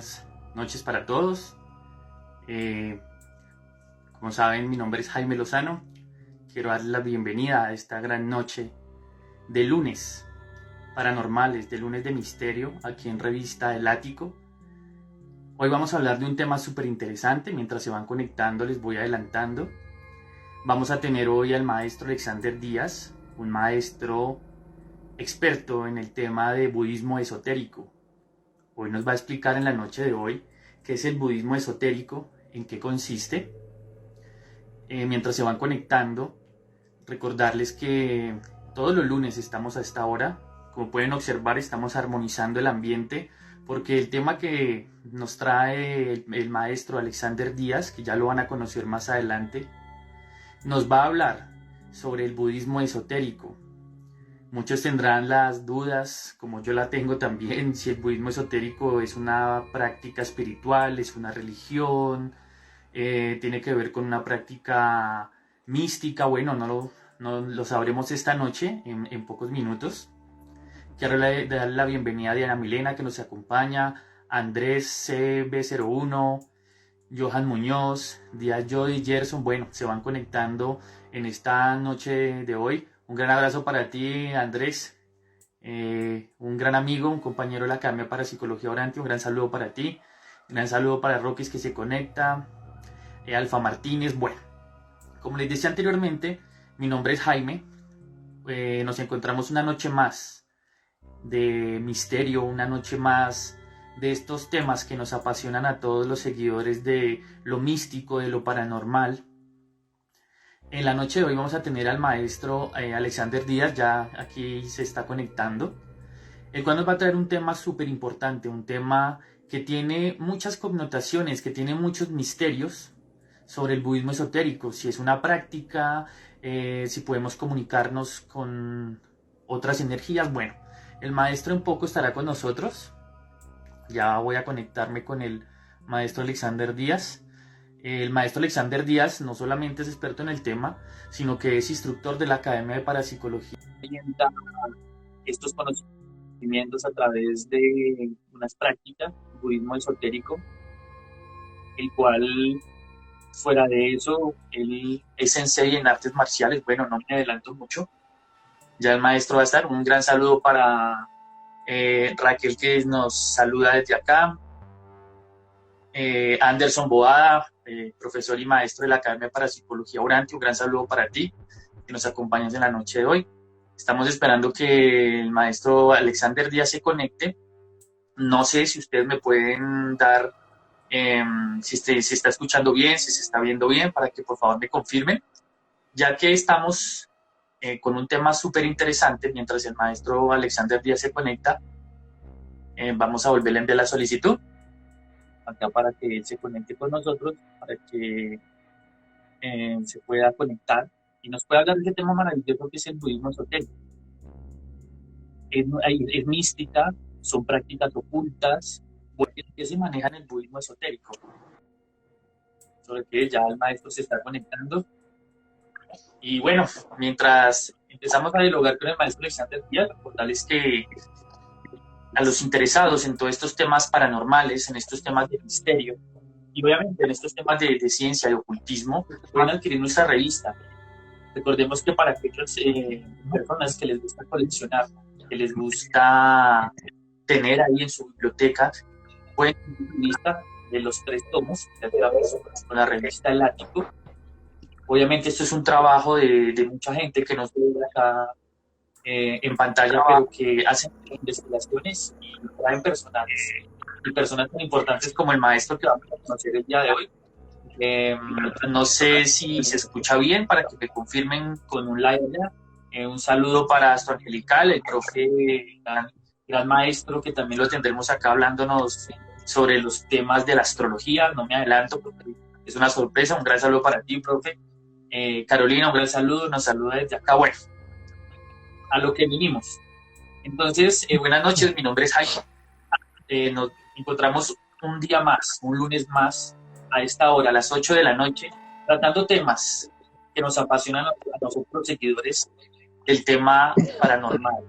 buenas noches para todos. Como saben, mi nombre es Jaime Lozano. Quiero darles la bienvenida a esta gran noche de lunes paranormales, de lunes de misterio, aquí en Revista El Ático. Hoy vamos a hablar de un tema súper interesante. Mientras se van conectando les voy adelantando. Vamos a tener hoy al maestro Alexander Díaz, un maestro experto en el tema de budismo esotérico. Hoy nos va a explicar en la noche de hoy qué es el budismo esotérico, en qué consiste. Mientras se van conectando, recordarles que todos los lunes estamos a esta hora. Como pueden observar, estamos armonizando el ambiente porque el tema que nos trae el maestro Alexander Díaz, que ya lo van a conocer más adelante, nos va a hablar sobre el budismo esotérico. Muchos tendrán las dudas, como yo la tengo también, si el budismo esotérico es una práctica espiritual, es una religión, tiene que ver con una práctica mística. Bueno, no lo sabremos esta noche, en pocos minutos. Quiero dar la bienvenida a Diana Milena, que nos acompaña, Andrés CB01, Johan Muñoz, Díaz Jody, Gerson. Bueno, se van conectando en esta noche de hoy. Un gran abrazo para ti, Andrés, un gran amigo, un compañero de la Academia Parapsicología Orante. Un gran saludo para ti, un gran saludo para Roques, que se conecta, Alfa Martínez. Bueno, como les decía anteriormente, mi nombre es Jaime. Nos encontramos una noche más de misterio, una noche más de estos temas que nos apasionan a todos los seguidores de lo místico, de lo paranormal. En la noche de hoy vamos a tener al maestro Alexander Díaz, ya aquí se está conectando, el cual nos va a traer un tema súper importante, un tema que tiene muchas connotaciones, que tiene muchos misterios sobre el budismo esotérico, si es una práctica, si podemos comunicarnos con otras energías. Bueno, el maestro en poco estará con nosotros. Ya voy a conectarme con el maestro Alexander Díaz. El maestro Alexander Díaz no solamente es experto en el tema, sino que es instructor de la Academia de Parapsicología. Estos conocimientos a través de unas prácticas, budismo esotérico, el cual, fuera de eso, él es sensei en artes marciales. Bueno, no me adelanto mucho. Ya el maestro va a estar. Un gran saludo para Raquel, que nos saluda desde acá. Anderson Boada, profesor y maestro de la Academia de Parapsicología Orante, un gran saludo para ti, que nos acompañas en la noche de hoy. Estamos esperando que el maestro Alexander Díaz se conecte. No sé si ustedes me pueden dar, si se está escuchando bien, si se está viendo bien, para que por favor me confirmen, ya que estamos con un tema súper interesante. Mientras el maestro Alexander Díaz se conecta, vamos a volverle a enviar la solicitud acá para que él se conecte con nosotros, para que se pueda conectar y nos pueda hablar de ese tema maravilloso que es el budismo esotérico. Es mística, son prácticas ocultas. Bueno, ¿qué se maneja en el budismo esotérico? Sobre que ya el maestro se está conectando. Y bueno, mientras empezamos a dialogar con el maestro Alexander Díaz, recordarles que a los interesados en todos estos temas paranormales, en estos temas de misterio, y obviamente en estos temas de ciencia, de ocultismo, pueden adquirir nuestra revista. Recordemos que para aquellas personas que les gusta coleccionar, que les gusta tener ahí en su biblioteca, pueden tener una lista de los 3 tomos, con la revista El Ático. Obviamente esto es un trabajo de mucha gente que nos ve acá en pantalla, pero que hacen investigaciones y traen personajes y personas tan importantes como el maestro que vamos a conocer el día de hoy. No sé si se escucha bien, para que me confirmen con un like. Un saludo para Astro Angelical, el profe, gran maestro, que también lo tendremos acá hablándonos sobre los temas de la astrología. No me adelanto porque es una sorpresa. Un gran saludo para ti, profe. Carolina, un gran saludo, nos saluda desde acá. Bueno, a lo que vinimos. Entonces, buenas noches, mi nombre es Jaime. Nos encontramos un día más, un lunes más, a esta hora, a las 8 de la noche, tratando temas que nos apasionan a nosotros, seguidores del tema paranormal,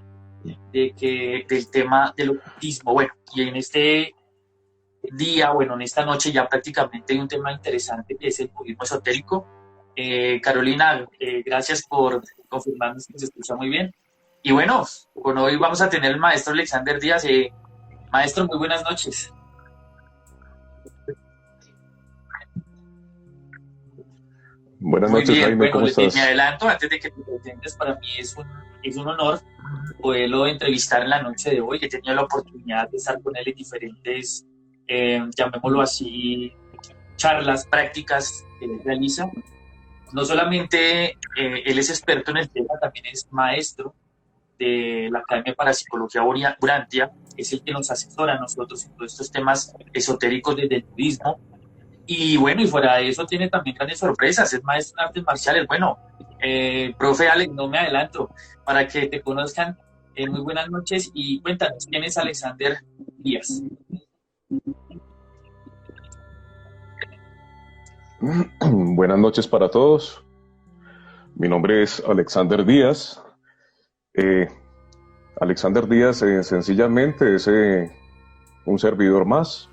del tema del ocultismo. Bueno, y en este día, bueno, en esta noche ya prácticamente hay un tema interesante que es el budismo esotérico. Carolina, gracias por confirmarnos que se escucha muy bien. Y bueno, hoy vamos a tener el maestro Alexander Díaz. Maestro, muy buenas noches. Buenas Muy noches, bien, Jaime, bueno, ¿cómo me estás? adelanto antes de que te presentes. Para mí es un honor poderlo entrevistar en la noche de hoy. He tenido la oportunidad de estar con él en diferentes, llamémoslo así, charlas prácticas que él realiza. No solamente él es experto en el tema, también es maestro de la Academia Parapsicología Urantia, es el que nos asesora a nosotros en todos estos temas esotéricos desde el budismo. Y bueno, y fuera de eso tiene también grandes sorpresas, es maestro en artes marciales. Bueno, profe Alex, no me adelanto, para que te conozcan, muy buenas noches y cuéntanos, ¿quién es Alexander Díaz? Buenas noches para todos. Mi nombre es Alexander Díaz. Eh, Alexander Díaz sencillamente es un servidor más.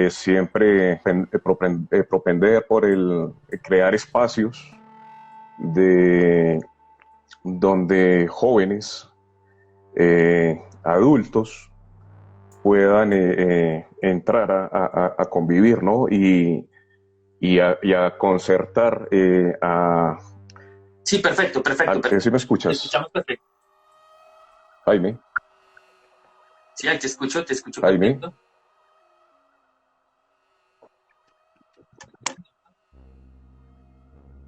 Siempre propender por el crear espacios de donde jóvenes, adultos, puedan entrar a convivir, ¿no? Y a concertar Sí, perfecto, perfecto, perfecto. ¿sí me Te escuchas, escuchamos perfecto. Jaime? Sí, ahí te escucho Jaime, perfecto.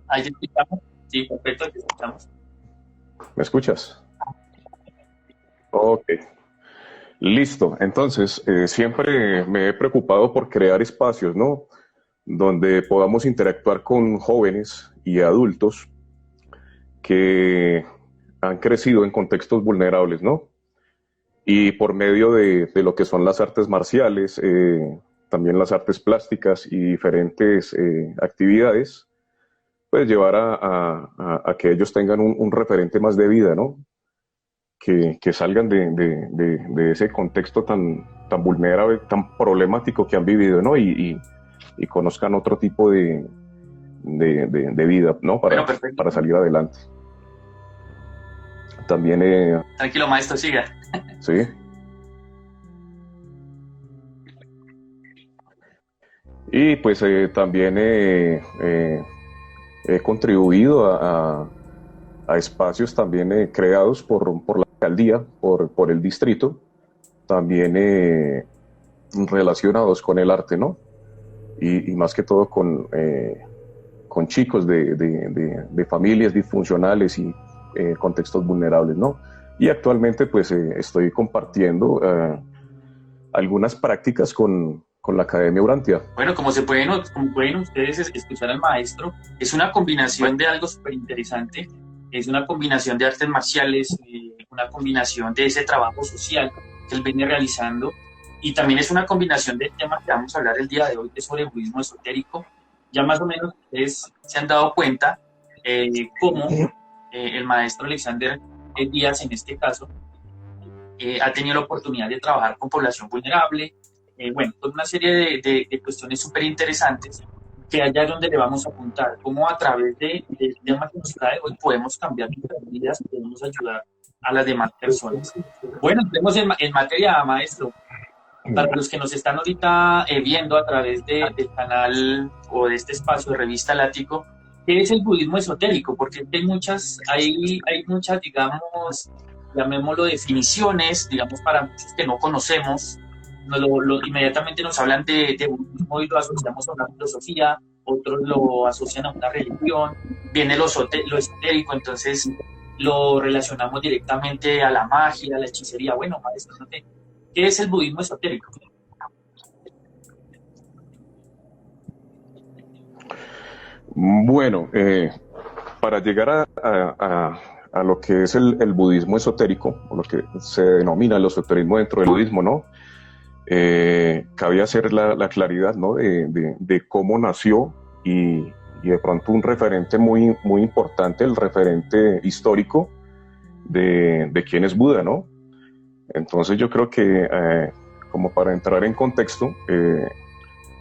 Ahí te escuchamos. Sí, perfecto, te escuchamos. ¿me escuchas? Ok, listo. Entonces, siempre me he preocupado por crear espacios, ¿no? Donde podamos interactuar con jóvenes y adultos que han crecido en contextos vulnerables, ¿no? Y por medio de lo que son las artes marciales, también las artes plásticas y diferentes actividades, pues llevar a que ellos tengan un referente más de vida, ¿no? Que salgan de ese contexto tan vulnerable, tan problemático que han vivido, ¿no? Y conozcan otro tipo de vida, ¿no? Bueno, perfecto. Para salir adelante. También, Tranquilo, maestro, siga. sí. Y pues también he contribuido a espacios también creados por la alcaldía, por el distrito, también relacionados con el arte, ¿no? Y más que todo con chicos de familias disfuncionales y contextos vulnerables, ¿no? Y actualmente pues estoy compartiendo algunas prácticas con la Academia Urantia. Bueno, como pueden ustedes escuchar al maestro, es una combinación de algo súper interesante, es una combinación de artes marciales, una combinación de ese trabajo social que él viene realizando, y también es una combinación del tema que vamos a hablar el día de hoy, que es sobre el budismo esotérico. Ya más o menos ustedes se han dado cuenta cómo el maestro Alexander Díaz, en este caso, ha tenido la oportunidad de trabajar con población vulnerable, bueno, toda una serie de cuestiones súper interesantes que allá es donde le vamos a apuntar, cómo a través del tema que nos trae hoy podemos cambiar nuestras vidas, podemos ayudar a las demás personas. Bueno, entremos en materia, maestro. Para los que nos están ahorita viendo a través del canal o de este espacio de Revista Lático, ¿qué es el budismo esotérico? Porque hay muchas, digamos, llamémoslo definiciones, digamos, para muchos que no conocemos, inmediatamente nos hablan de budismo y lo asociamos a una filosofía, otros lo asocian a una religión, viene lo esotérico, entonces lo relacionamos directamente a la magia, a la hechicería. Bueno, maestro, no te ¿qué es el budismo esotérico? Bueno, para llegar a lo que es el budismo esotérico, o lo que se denomina el esoterismo dentro del budismo, ¿no? Cabía hacer la claridad, ¿no? De cómo nació y de pronto un referente muy importante, el referente histórico de quién es Buda, ¿no? Entonces yo creo que, como para entrar en contexto,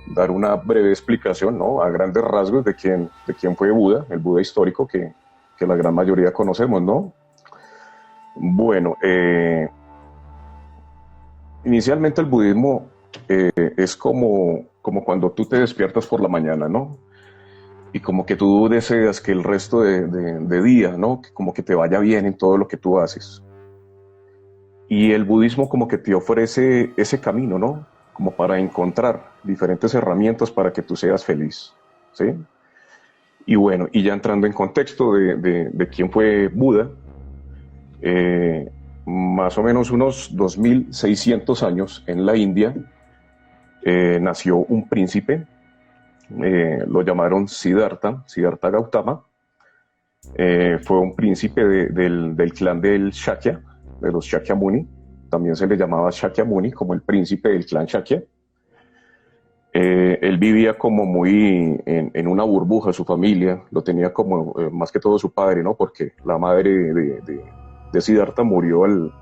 dar una breve explicación, ¿no? A grandes rasgos de quién fue Buda, el Buda histórico que la gran mayoría conocemos, ¿no? Bueno, inicialmente el budismo es como cuando tú te despiertas por la mañana, ¿no? Y como que tú deseas que el resto de día, ¿no? Que como que te vaya bien en todo lo que tú haces. Y el budismo como que te ofrece ese camino, ¿no? Como para encontrar diferentes herramientas para que tú seas feliz, ¿sí? Y bueno, y ya entrando en contexto de quién fue Buda, más o menos unos 2600 años en la India, nació un príncipe, lo llamaron Siddhartha Gautama. Fue un príncipe del clan del Shakya, de los Shakyamuni. También se le llamaba Shakyamuni, como el príncipe del clan Shakya. Él vivía como muy en una burbuja, su familia, lo tenía como más que todo su padre, ¿no? Porque la madre de Siddhartha murió al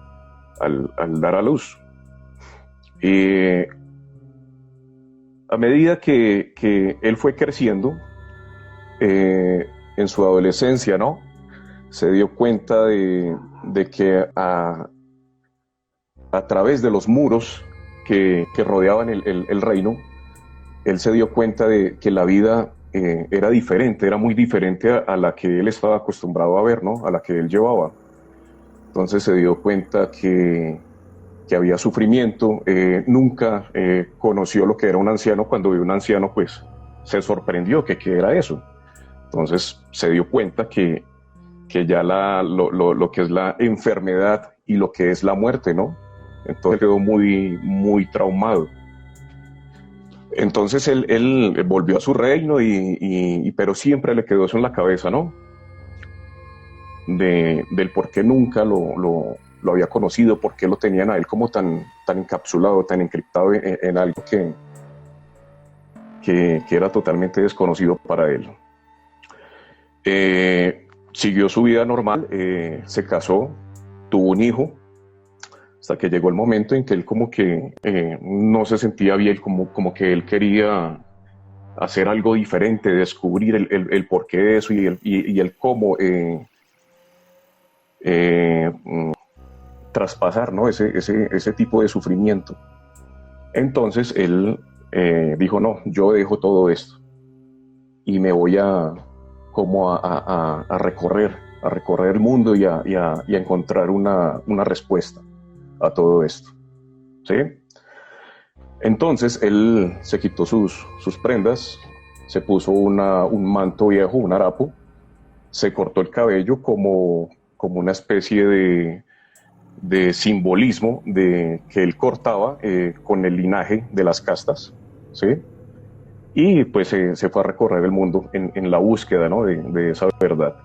dar a luz. A medida que él fue creciendo, en su adolescencia, ¿no? Se dio cuenta de que a través de los muros que rodeaban el reino, él se dio cuenta de que la vida era diferente, era muy diferente a la que él estaba acostumbrado a ver, ¿no? A la que él llevaba. Entonces se dio cuenta que había sufrimiento, nunca conoció lo que era un anciano. Cuando vio un anciano, pues se sorprendió que qué era eso. Entonces se dio cuenta que ya lo que es la enfermedad y lo que es la muerte, ¿no? Entonces quedó muy, muy traumado. Entonces él volvió a su reino, pero siempre le quedó eso en la cabeza, ¿no? Del por qué nunca lo había conocido, por qué lo tenían a él como tan encapsulado, tan encriptado en algo que era totalmente desconocido para él. Siguió su vida normal, se casó, tuvo un hijo, hasta que llegó el momento en que él como que no se sentía bien, como que él quería hacer algo diferente, descubrir el porqué de eso y el cómo traspasar, ¿no? ese tipo de sufrimiento. Entonces él dijo, no, yo dejo todo esto y me voy como a recorrer el mundo y a encontrar una respuesta a todo esto, ¿sí? Entonces él se quitó sus prendas, se puso un manto viejo, un harapo, se cortó el cabello como una especie de simbolismo de que él cortaba con el linaje de las castas, ¿sí? Y pues se fue a recorrer el mundo en la búsqueda, ¿no? de esa verdad.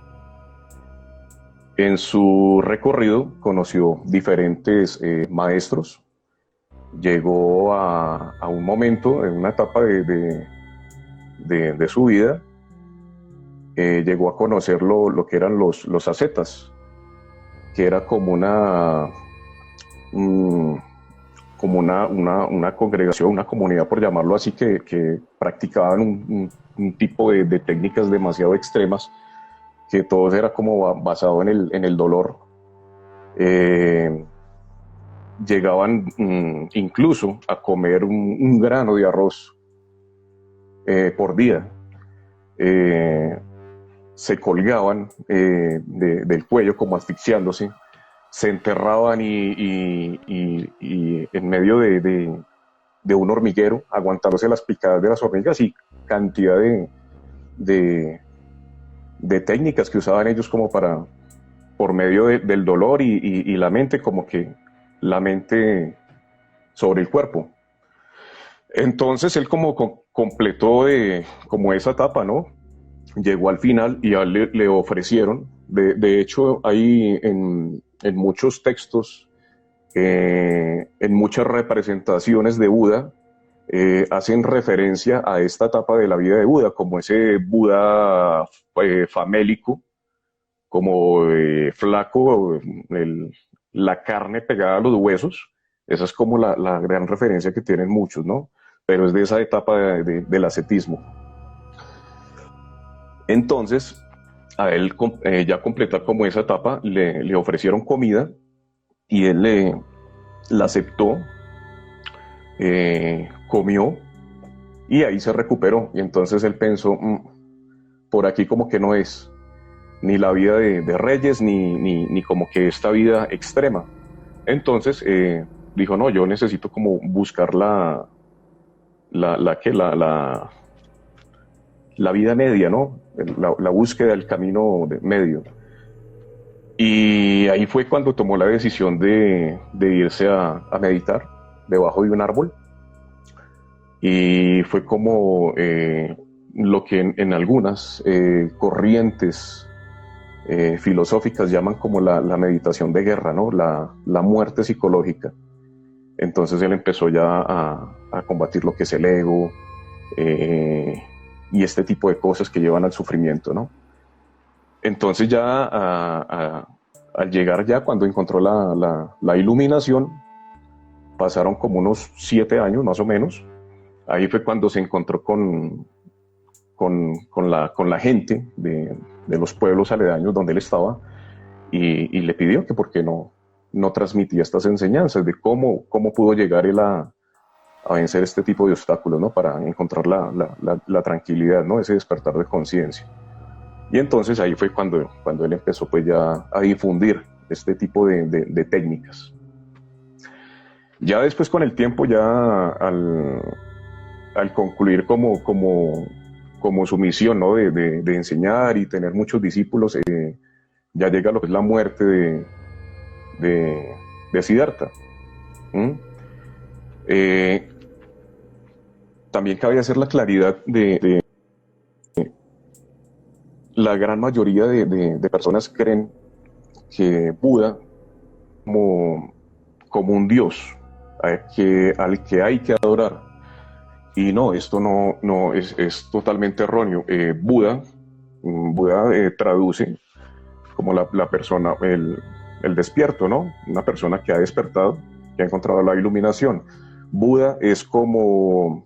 En su recorrido conoció diferentes maestros. Llegó a un momento, en una etapa de su vida, llegó a conocer lo que eran los ascetas, que era como una congregación, una comunidad, por llamarlo así, que practicaban un tipo de técnicas demasiado extremas, que todo era como basado en el dolor. Llegaban incluso a comer un grano de arroz por día. Se colgaban del cuello como asfixiándose, se enterraban y en medio de un hormiguero, aguantándose las picadas de las hormigas y cantidad de técnicas que usaban ellos como por medio del dolor y la mente, como que la mente sobre el cuerpo. Entonces él como completó como esa etapa, ¿no? Llegó al final y a él le ofrecieron, de hecho hay en muchos textos, en muchas representaciones de Buda, hacen referencia a esta etapa de la vida de Buda, como ese Buda famélico, como flaco, la carne pegada a los huesos, Esa es como la gran referencia que tienen muchos, ¿no? Pero es de esa etapa del ascetismo. Entonces, a él ya completar como esa etapa, le ofrecieron comida y él la aceptó, comió y ahí se recuperó. Y entonces él pensó, por aquí como que no es ni la vida de reyes, ni como que esta vida extrema. Entonces dijo, no, yo necesito como buscar la vida media, ¿no? La búsqueda del camino medio. Y ahí fue cuando tomó la decisión de irse a meditar debajo de un árbol. Y fue como lo que en algunas corrientes filosóficas llaman como la meditación de guerra, ¿no? La muerte psicológica. Entonces él empezó ya a combatir lo que es el ego y este tipo de cosas que llevan al sufrimiento, ¿no? Entonces ya al llegar ya, cuando encontró la iluminación, pasaron como unos 7 años más o menos. Ahí fue cuando se encontró con la gente de los pueblos aledaños donde él estaba y le pidió que por qué no transmitía estas enseñanzas de cómo pudo llegar él a vencer este tipo de obstáculos, ¿no? Para encontrar la tranquilidad, ¿no? Ese despertar de conciencia. Y entonces ahí fue cuando él empezó pues ya a difundir este tipo de técnicas. Ya después con el tiempo, ya al concluir como su misión, ¿no? de enseñar y tener muchos discípulos, ya llega lo que es la muerte de Siddhartha. También cabe hacer la claridad de la gran mayoría de personas creen que Buda como un dios al que hay que adorar. Y no, esto no es totalmente erróneo. Buda traduce como la persona, el despierto, ¿no? Una persona que ha despertado, que ha encontrado la iluminación. Buda es como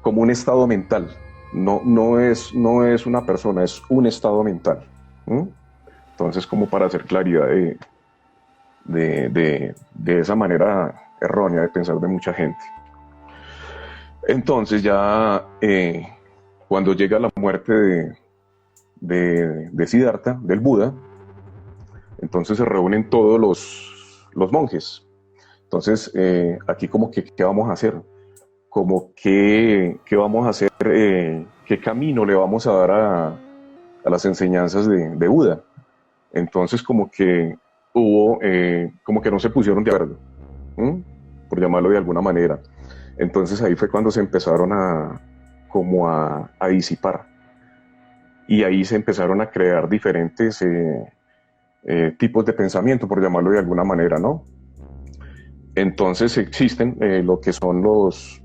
un estado mental. No es una persona, es un estado mental. Entonces, como para hacer claridad de esa manera errónea de pensar de mucha gente. Entonces ya cuando llega la muerte de Siddhartha, del Buda, entonces se reúnen todos los monjes. Entonces aquí como que ¿qué vamos a hacer? Como qué vamos a hacer, qué camino le vamos a dar a las enseñanzas de Buda. Entonces como que hubo, como que no se pusieron de acuerdo, por llamarlo de alguna manera. Entonces ahí fue cuando se empezaron a disipar. Y ahí se empezaron a crear diferentes tipos de pensamiento, por llamarlo de alguna manera, ¿no? Entonces existen lo que son los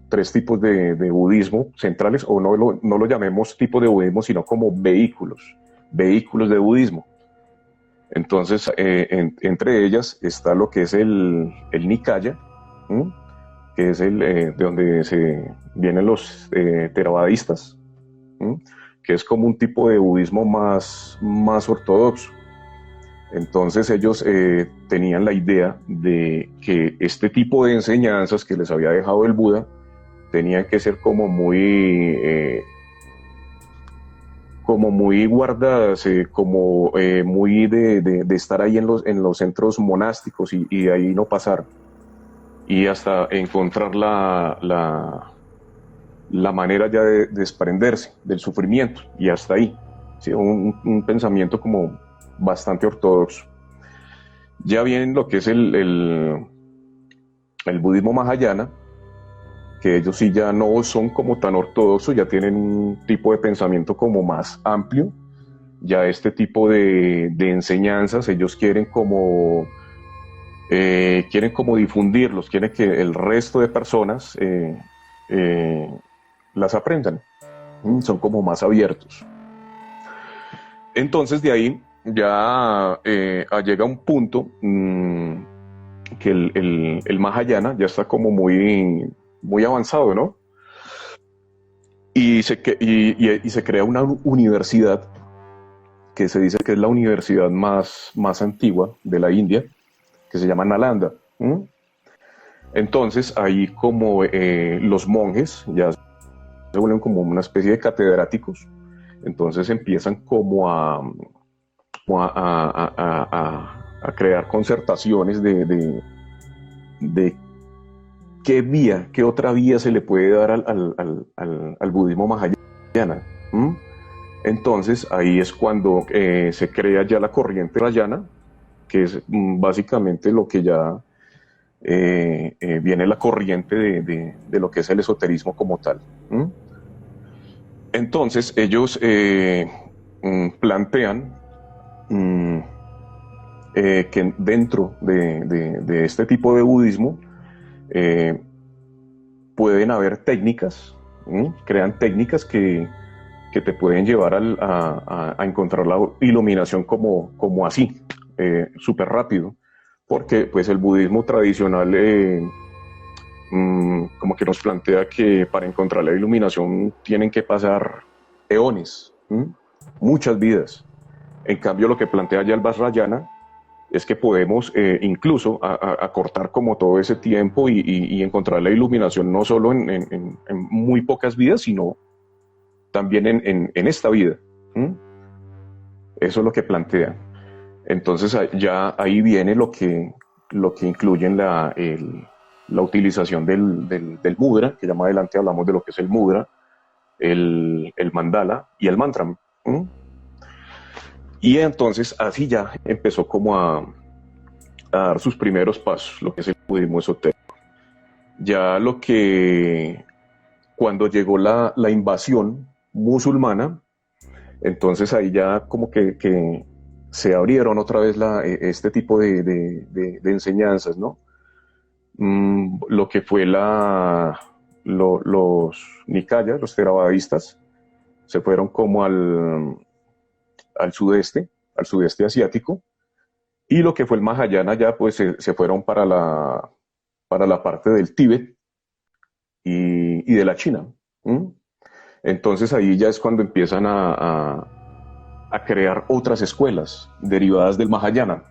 3 tipos de budismo centrales, o no lo llamemos tipo de budismo, sino como vehículos de budismo. Entonces, entre ellas está lo que es el Nikaya, que es de donde se vienen los theravadistas, que es como un tipo de budismo más ortodoxo. Entonces ellos tenían la idea de que este tipo de enseñanzas que les había dejado el Buda tenían que ser como muy guardadas, muy de estar ahí en los centros monásticos y de ahí no pasar. Y hasta encontrar la manera ya de desprenderse del sufrimiento, y hasta ahí. ¿Sí? Un pensamiento como bastante ortodoxo. Ya bien lo que es el budismo mahayana, que ellos sí ya no son como tan ortodoxos, ya tienen un tipo de pensamiento como más amplio. Ya este tipo de enseñanzas ellos quieren como difundirlos, quieren que el resto de personas las aprendan. Son como más abiertos. Entonces de ahí ya llega un punto que el Mahayana ya está como muy avanzado, ¿no? Y se crea una universidad que se dice que es la universidad más antigua de la India, que se llama Nalanda. ¿Mm? Entonces ahí como los monjes ya se vuelven como una especie de catedráticos, entonces empiezan como a crear concertaciones de qué otra vía se le puede dar al budismo mahayana. ¿Mm? Entonces ahí es cuando se crea ya la corriente Rayana, que es básicamente lo que ya viene la corriente de lo que es el esoterismo como tal. ¿Mm? Entonces ellos plantean que dentro de este tipo de budismo pueden haber técnicas, crean técnicas que te pueden llevar a encontrar la iluminación como así, súper rápido, porque pues el budismo tradicional como que nos plantea que para encontrar la iluminación tienen que pasar eones, muchas vidas. En cambio, lo que plantea ya el Vajrayana es que podemos incluso acortar como todo ese tiempo y encontrar la iluminación no solo en muy pocas vidas, sino también en esta vida. Eso es lo que plantea. Entonces ya ahí viene lo que incluye en la utilización del mudra, que ya más adelante hablamos de lo que es el mudra, el mandala y el mantra. Y entonces así ya empezó como a dar sus primeros pasos, lo que es el budismo esotérico. Ya cuando llegó la invasión musulmana, entonces ahí ya como que se abrieron otra vez este tipo de enseñanzas, ¿no? Lo que fue los Nikayas, los Theravadistas, se fueron como al sudeste asiático, y lo que fue el Mahayana ya pues se fueron para la parte del Tíbet y de la China. Entonces ahí ya es cuando empiezan a crear otras escuelas derivadas del Mahayana,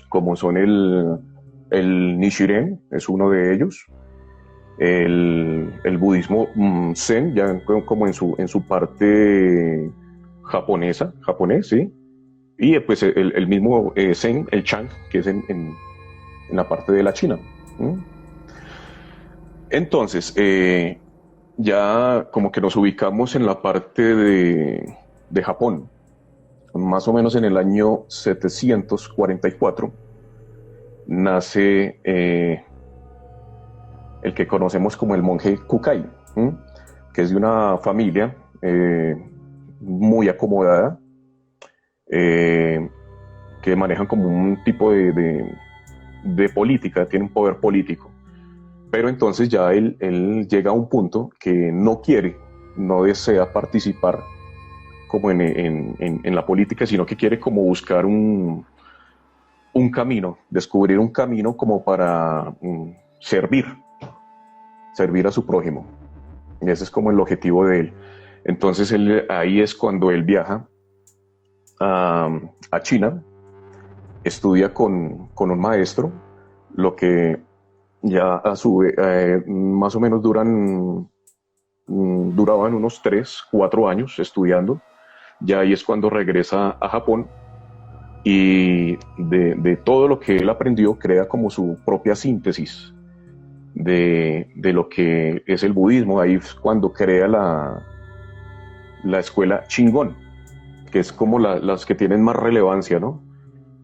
como son el Nichiren, es uno de ellos, el budismo Zen, ya como en su parte japonés, ¿sí? Y pues el mismo Zen, el Chang, que es en la parte de la China. Entonces, ya como que nos ubicamos en la parte de Japón, más o menos en el año 744, nace el que conocemos como el monje Kukai, que es de una familia muy acomodada, que manejan como un tipo de política, tiene un poder político. Pero entonces ya él llega a un punto que no desea participar como en la política, sino que quiere como buscar un camino, descubrir un camino como para servir a su prójimo. Y ese es como el objetivo de él. Entonces ahí es cuando él viaja a China, estudia con un maestro, lo que ya a su vez más o menos duraban unos 3-4 años estudiando. Ya ahí es cuando regresa a Japón y de todo lo que él aprendió crea como su propia síntesis de lo que es el budismo. Ahí es cuando crea la escuela Shingon, que es como las que tienen más relevancia, ¿no?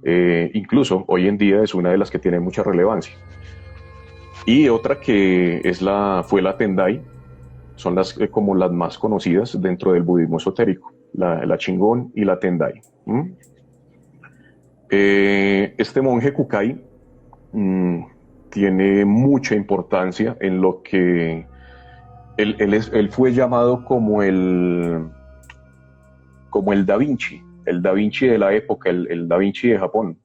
Incluso hoy en día es una de las que tiene mucha relevancia. Y otra que fue la Tendai, son como las más conocidas dentro del budismo esotérico, la Shingon y la Tendai. Este monje Kukai tiene mucha importancia en lo que él fue llamado como el Da Vinci de la época, el Da Vinci de Japón.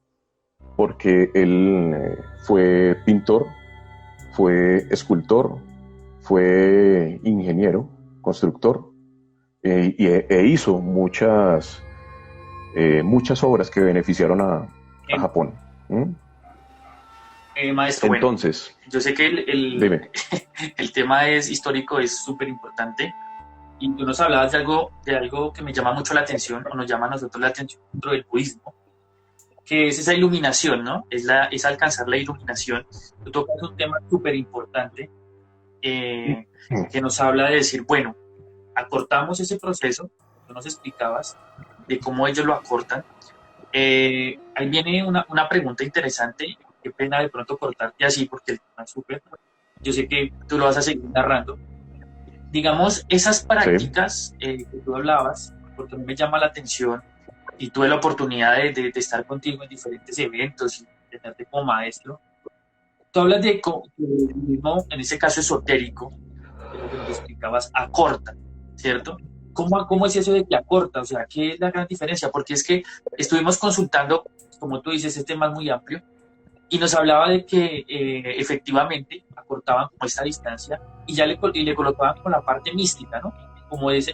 porque él fue pintor, fue escultor, fue ingeniero, constructor, e hizo muchas obras que beneficiaron a Japón. ¿Mm? Maestro, Entonces, bueno, yo sé que dime. el tema es histórico, es súper importante, y tú nos hablabas de algo que me llama mucho la atención, o nos llama a nosotros la atención dentro del budismo, que es esa iluminación, ¿no? Es alcanzar la iluminación. Tú tocas un tema súper importante, que nos habla de decir, bueno, acortamos ese proceso, tú nos explicabas de cómo ellos lo acortan. Ahí viene una pregunta interesante, qué pena de pronto cortarte así porque el tema es súper, yo sé que tú lo vas a seguir narrando. Digamos, esas Sí. prácticas que tú hablabas, porque a mí me llama la atención y tuve la oportunidad de estar contigo en diferentes eventos y tenerte como maestro. Tú hablas de mismo, en ese caso esotérico, de lo que nos explicabas, acorta, ¿cierto? ¿Cómo es eso de que acorta? O sea, ¿qué es la gran diferencia? Porque es que estuvimos consultando, como tú dices, este tema es muy amplio, y nos hablaba de que efectivamente acortaban como esta distancia y y le colocaban con la parte mística, ¿no? Como esa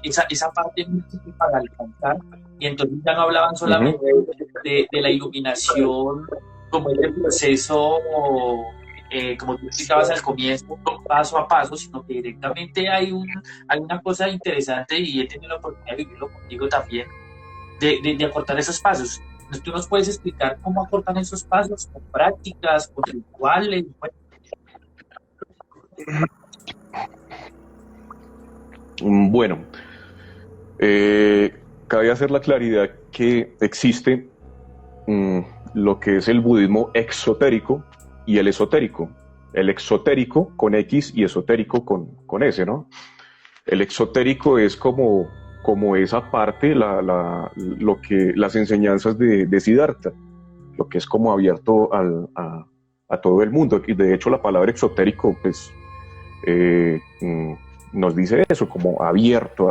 parte mística para alcanzar, y entonces ya no hablaban Ujú. solamente de la iluminación como ese proceso, como tú explicabas al comienzo, paso a paso, sino que directamente hay una cosa interesante, y he tenido la oportunidad de vivirlo contigo también, de acortar esos pasos. Entonces, tú nos puedes explicar cómo acortan esos pasos, con prácticas, con rituales. Bueno, Bueno, cabe hacer la claridad que existe mm, lo que es el budismo exotérico y el esotérico. El exotérico con X y esotérico con S, ¿no? El exotérico es como esa parte, las enseñanzas de Siddhartha, lo que es como abierto a todo el mundo. Y de hecho la palabra exotérico, pues, nos dice eso, como abierto,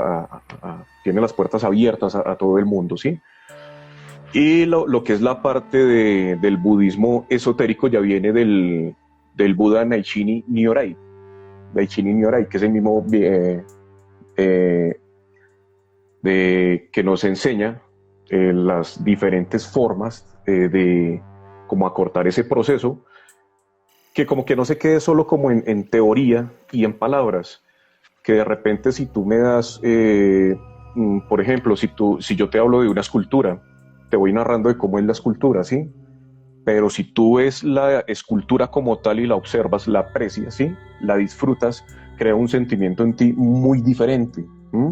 tiene las puertas abiertas a todo el mundo, ¿sí? Y lo que es la parte del budismo esotérico ya viene del Buda Naichini Nyorai. Naichini Nyorai, que es el mismo eh, que nos enseña las diferentes formas de cómo acortar ese proceso, que como que no se quede solo como en teoría y en palabras, que de repente si tú me das, por ejemplo, si yo te hablo de una escultura, te voy narrando de cómo es la escultura, ¿sí? Pero si tú ves la escultura como tal y la observas, la aprecias, ¿sí? La disfrutas, crea un sentimiento en ti muy diferente. ¿Mm?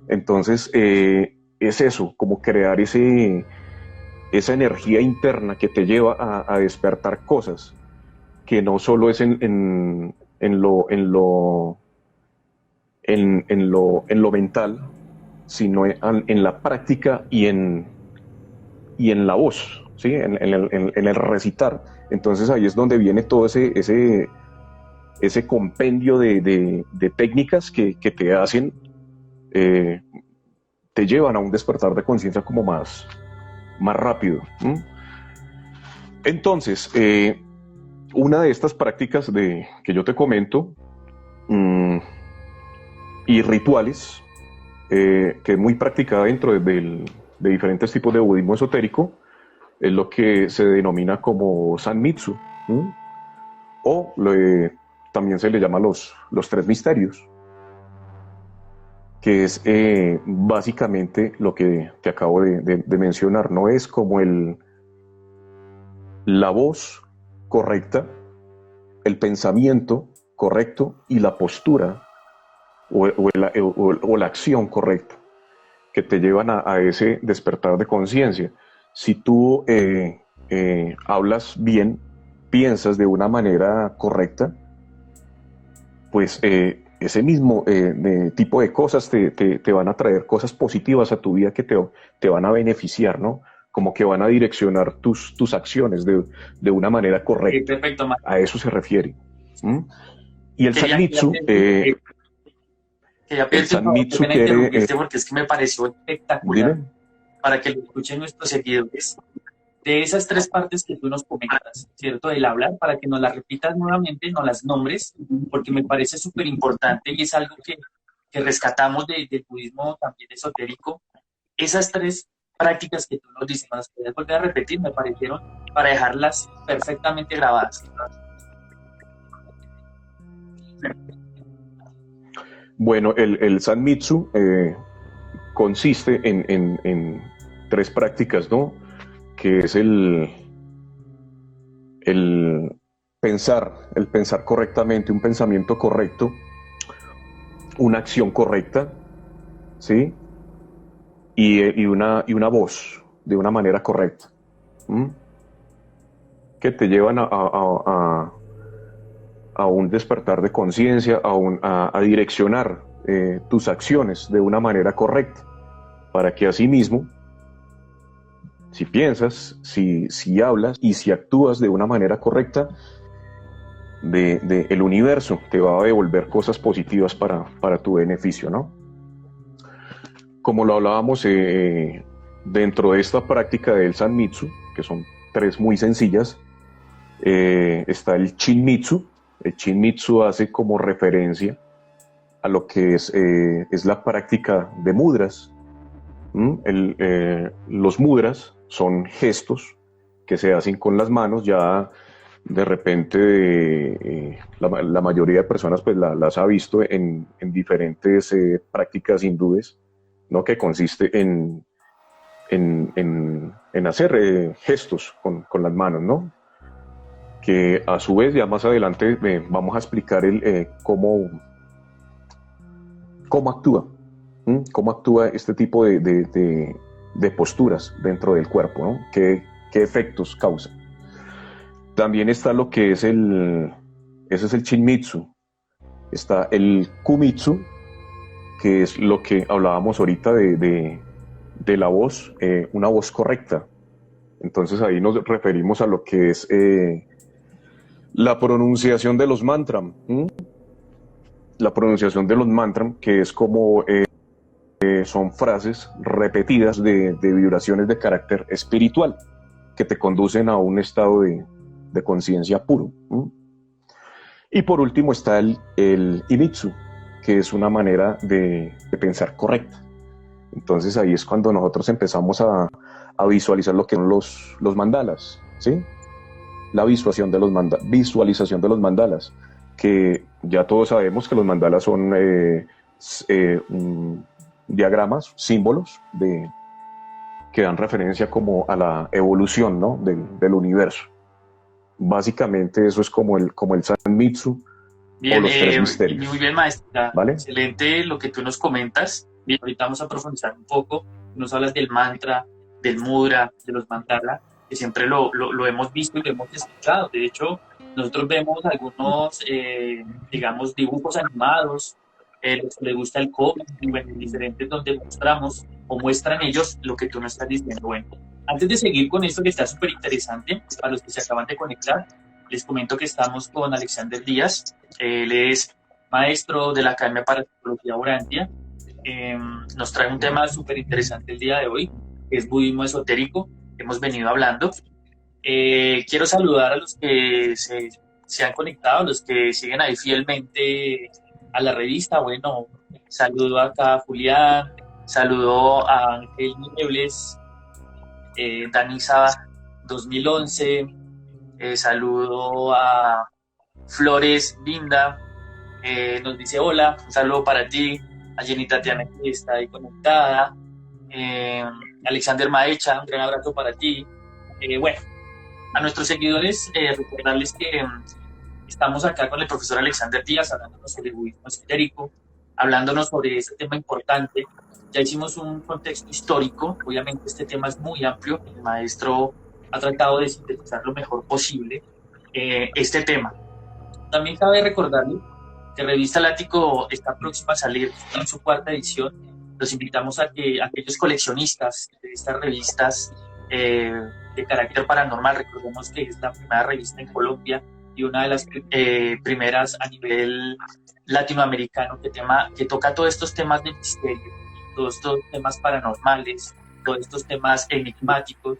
Entonces, es eso, como crear esa energía interna que te lleva a despertar cosas, que no solo es en lo mental, sino en la práctica y en la voz, ¿sí? En el recitar. Entonces ahí es donde viene todo ese compendio de técnicas que te hacen, eh, te llevan a un despertar de conciencia como más rápido. ¿Mm? Entonces, una de estas prácticas que yo te comento, mmm, y rituales, que es muy practicada dentro de diferentes tipos de budismo esotérico, es lo que se denomina como Sanmitsu, ¿m? O también se le llama los tres misterios, que es básicamente lo que te acabo de mencionar. No es como la voz correcta, el pensamiento correcto y la postura o la acción correcta que te llevan a ese despertar de conciencia. Si tú hablas bien, piensas de una manera correcta, pues ese mismo tipo de cosas te van a traer cosas positivas a tu vida que te van a beneficiar, ¿no? Como que van a direccionar tus acciones de una manera correcta. perfecto, A Mario. eso se refiere. ¿Mm? Y el Quería Sanmitsu, pedirte, quería el pedirte un favor, qué Sanmitsu pena quiere, interrumpirte porque es que me pareció espectacular dime. para que lo escuchen nuestros seguidores. de esas tres partes que tú nos comentas, ¿cierto? Del hablar, para que nos las repitas nuevamente, nos las nombres, porque me parece súper importante y es algo que rescatamos del budismo también esotérico. Esas tres prácticas que tú nos dices, ¿me las puedes volver a repetir? Me parecieron para dejarlas perfectamente grabadas. Bueno, el Sanmitsu consiste en tres prácticas, ¿no? Que es el pensar correctamente, un pensamiento correcto, una acción correcta, ¿sí? Y una voz de una manera correcta, ¿m? Que te llevan a un despertar de conciencia, a direccionar tus acciones de una manera correcta, para que asimismo, si piensas, si hablas y si actúas de una manera correcta, el universo te va a devolver cosas positivas para tu beneficio, ¿no? Como lo hablábamos dentro de esta práctica del Sanmitsu, que son tres muy sencillas, está el Shinmitsu. El Shinmitsu hace como referencia a lo que es la práctica de mudras. Los mudras son gestos que se hacen con las manos. Ya de repente la mayoría de personas pues las ha visto en diferentes prácticas hindúes, ¿no? Que consiste en hacer gestos con las manos, ¿no? Que a su vez ya más adelante vamos a explicar cómo actúa, cómo actúa este tipo de posturas dentro del cuerpo, ¿no? ¿Qué efectos causa? También está lo que es ese es el Shinmitsu. Está el Kumitsu, que es lo que hablábamos ahorita de la voz, una voz correcta. Entonces ahí nos referimos a lo que es la pronunciación de los mantras. La pronunciación de los mantras, que es como son frases repetidas de vibraciones de carácter espiritual que te conducen a un estado de conciencia puro. Y por último está el Imitsu, que es una manera de pensar correcta. Entonces ahí es cuando nosotros empezamos a visualizar lo que son los mandalas, ¿sí? La visualización de los mandalas, que ya todos sabemos que los mandalas son diagramas, símbolos que dan referencia como a la evolución, ¿no? del universo. Básicamente eso es como el Sanmitsu. Bien, o los tres misterios. muy bien, maestra. ¿Vale? Excelente lo que tú nos comentas. Bien, ahorita vamos a profundizar un poco. Nos hablas del mantra, del mudra, de los mandala, que siempre lo hemos visto y lo hemos escuchado. De hecho, nosotros vemos algunos, digamos, dibujos animados, los que les gusta el cómic, y bueno, diferentes donde mostramos o muestran ellos lo que tú nos estás diciendo. Bueno, antes de seguir con esto que está súper interesante, para los que se acaban de conectar, les comento que estamos con Alexander Díaz. Él es maestro de la Academia para Psicología Urantia. Nos trae un tema súper interesante el día de hoy, que es budismo esotérico. Hemos venido hablando. Quiero saludar a los que se han conectado, a los que siguen ahí fielmente a la revista. Bueno, saludo acá a Julián, saludo a Ángel Niebles, Danisa 2011, saludo a Flores Vinda, nos dice hola, un saludo para ti, a Jenny Tatiana que está ahí conectada, Alexander Maecha, un gran abrazo para ti. Bueno, a nuestros seguidores recordarles que estamos acá con el profesor Alexander Díaz hablándonos sobre el budismo esotérico, hablándonos sobre este tema importante. Ya hicimos un contexto histórico, obviamente este tema es muy amplio, el maestro ha tratado de sintetizar lo mejor posible este tema. También cabe recordarle que Revista Lático está próxima a salir en su 4ª edición. Los invitamos a que aquellos coleccionistas de estas revistas de carácter paranormal, recordemos que es la primera revista en Colombia y una de las primeras a nivel latinoamericano que toca todos estos temas de misterio, todos estos temas paranormales, todos estos temas enigmáticos.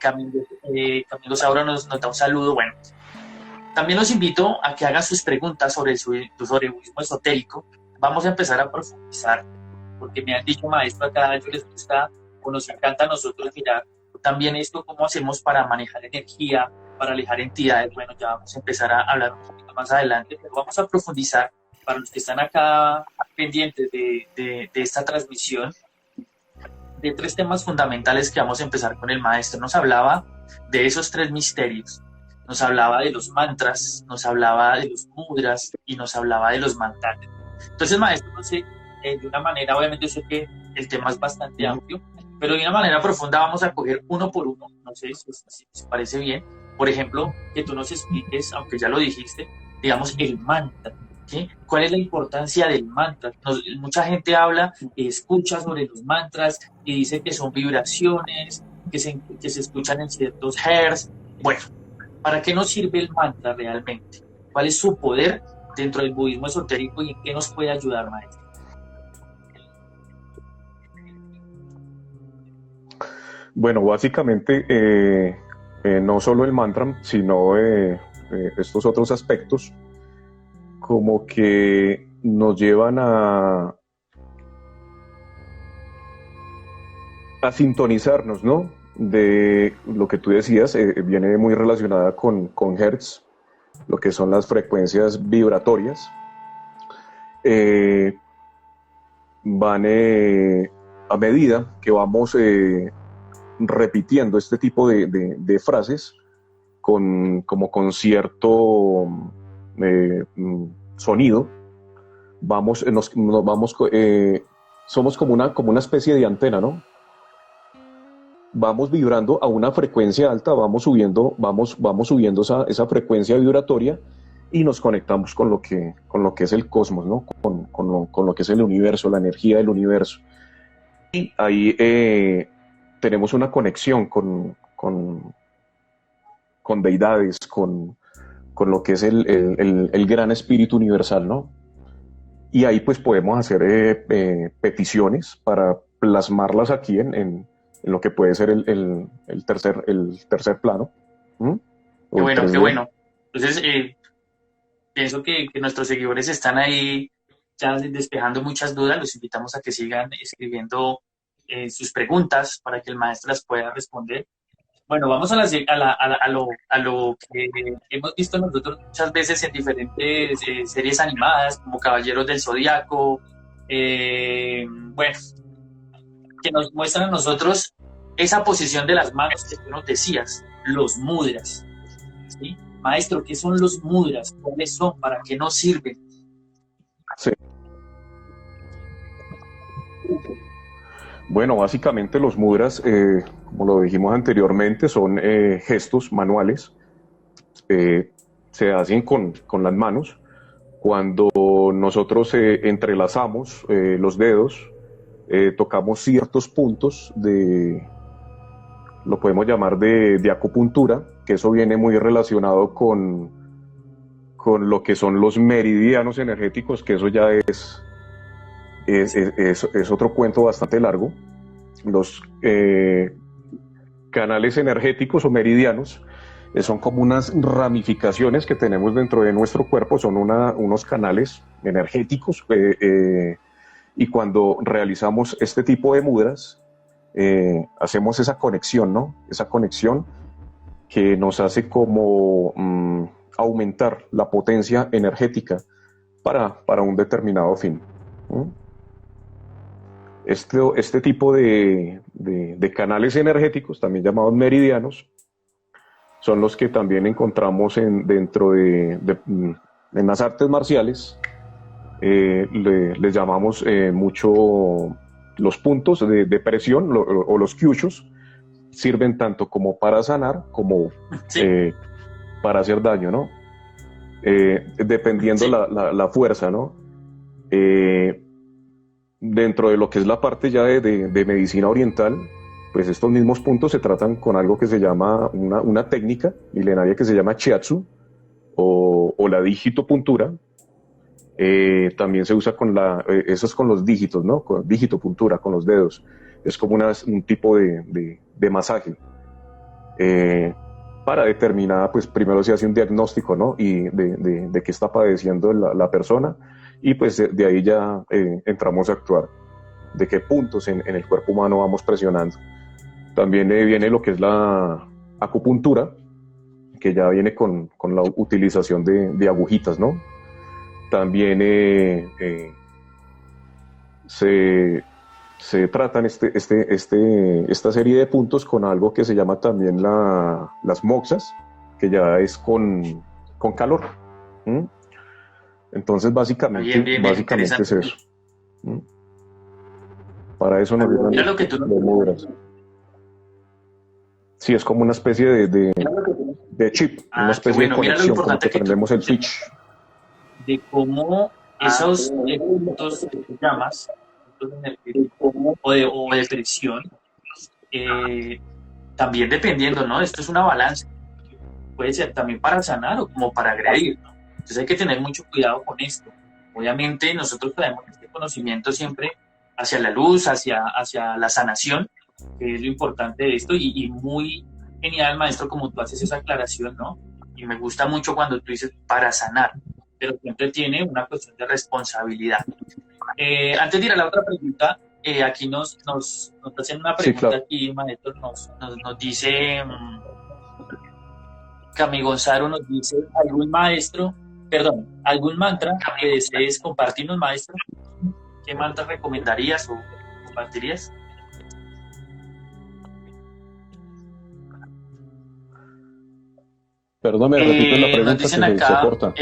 Camilo Sauro nos da un saludo. Bueno, también los invito a que hagan sus preguntas sobre el budismo esotérico. Vamos a empezar a profundizar, porque me han dicho, maestro, acá a ellos les gusta o nos encanta a nosotros mirar también esto, cómo hacemos para manejar energía, para alejar entidades. Bueno, ya vamos a empezar a hablar un poquito más adelante, pero vamos a profundizar para los que están acá pendientes de esta transmisión, de 3 temas fundamentales que vamos a empezar con el maestro. Nos hablaba de esos 3 misterios, nos hablaba de los mantras, nos hablaba de los mudras y nos hablaba de los mantras. Entonces, maestro, no sé, de una manera, obviamente sé que el tema es bastante amplio, pero de una manera profunda vamos a coger uno por uno, no sé si os parece bien. Por ejemplo, que tú nos expliques, aunque ya lo dijiste, digamos, el mantra. ¿Sí? ¿Cuál es la importancia del mantra? Mucha gente habla, escucha sobre los mantras y dice que son vibraciones, que se escuchan en ciertos hertz. Bueno, ¿para qué nos sirve el mantra realmente? ¿Cuál es su poder dentro del budismo esotérico y en qué nos puede ayudar, maestro? Bueno, básicamente no solo el mantra, sino estos otros aspectos como que nos llevan a sintonizarnos, ¿no? De lo que tú decías, viene muy relacionada con Hertz, lo que son las frecuencias vibratorias. Van a medida que vamos repitiendo este tipo de frases como con cierto sonido, somos como una especie de antena, ¿no? Vamos vibrando a una frecuencia alta, vamos subiendo esa frecuencia vibratoria y nos conectamos con lo que es el cosmos, ¿no? Con lo que es el universo, la energía del universo. Y ahí tenemos una conexión con deidades, con lo que es el gran espíritu universal, ¿no? Y ahí pues podemos hacer peticiones para plasmarlas aquí en lo que puede ser el tercer plano. Qué bueno, qué bueno. Entonces, pienso que nuestros seguidores están ahí ya despejando muchas dudas. Los invitamos a que sigan escribiendo sus preguntas para que el maestro las pueda responder. Bueno, vamos a lo que hemos visto nosotros muchas veces en diferentes series animadas, como Caballeros del Zodiaco, bueno, que nos muestran a nosotros esa posición de las manos que tú nos decías, los mudras. ¿Sí? Maestro, ¿qué son los mudras? ¿Cuáles son? ¿Para qué nos sirven? Sí. Bueno, básicamente los mudras, como lo dijimos anteriormente, son gestos manuales. Se hacen con las manos. Cuando nosotros entrelazamos los dedos, tocamos ciertos puntos lo podemos llamar de acupuntura, que eso viene muy relacionado con lo que son los meridianos energéticos, que eso ya es otro cuento bastante largo. Los canales energéticos o meridianos son como unas ramificaciones que tenemos dentro de nuestro cuerpo, son unos canales energéticos, y cuando realizamos este tipo de mudras, hacemos esa conexión, ¿no? Esa conexión que nos hace como aumentar la potencia energética para un determinado fin. Este tipo de canales energéticos, también llamados meridianos, son los que también encontramos dentro en las artes marciales. Les llamamos mucho los puntos de presión o los kyushus. Sirven tanto como para sanar como sí, para hacer daño, ¿no? Dependiendo sí, la fuerza, ¿no? Dentro de lo que es la parte ya de medicina oriental, pues estos mismos puntos se tratan con algo que se llama una técnica milenaria que se llama shiatsu o la digitopuntura. También se usa eso es con los dígitos, ¿no? Con digitopuntura, con los dedos. Es como un tipo de masaje. Eh, para determinada, pues primero se hace un diagnóstico, ¿no? Y de qué está padeciendo la persona, y pues de ahí ya entramos a actuar, de qué puntos en el cuerpo humano vamos presionando. También viene lo que es la acupuntura, que ya viene con la utilización de agujitas, ¿no? También se, se tratan esta serie de puntos con algo que se llama también las moxas, que ya es con calor. ¿Mm? Entonces, Bien, bien, bien, básicamente es interesante. eso. ¿Mm? Para eso nos Mira ayudan lo que tú... los mudras. Sí, es como una especie de chip, una Ah, qué especie de bueno. Mira lo conexión, como importante que que tú prendemos el dices switch. de cómo esos puntos que tú llamas, puntos energéticos o de presión, eh, también dependiendo, ¿no? Esto es una balanza. Puede ser también para sanar o como para agredir, ¿no? Entonces hay que tener mucho cuidado con esto. Obviamente nosotros traemos este conocimiento siempre hacia la luz, hacia la sanación, que es lo importante de esto, y muy genial, maestro, como tú haces esa aclaración, ¿no? Y me gusta mucho cuando tú dices para sanar, pero siempre tiene una cuestión de responsabilidad. Antes de ir a la otra pregunta, aquí nos hacen una Sí, pregunta claro. aquí, maestro, nos dice... Cami Gonzalo nos dice, ¿algún maestro, perdón, algún mantra que desees compartirnos, maestro? ¿Qué mantra recomendarías o compartirías? Perdón, me repites la Nos pregunta que dicen se acá, corta.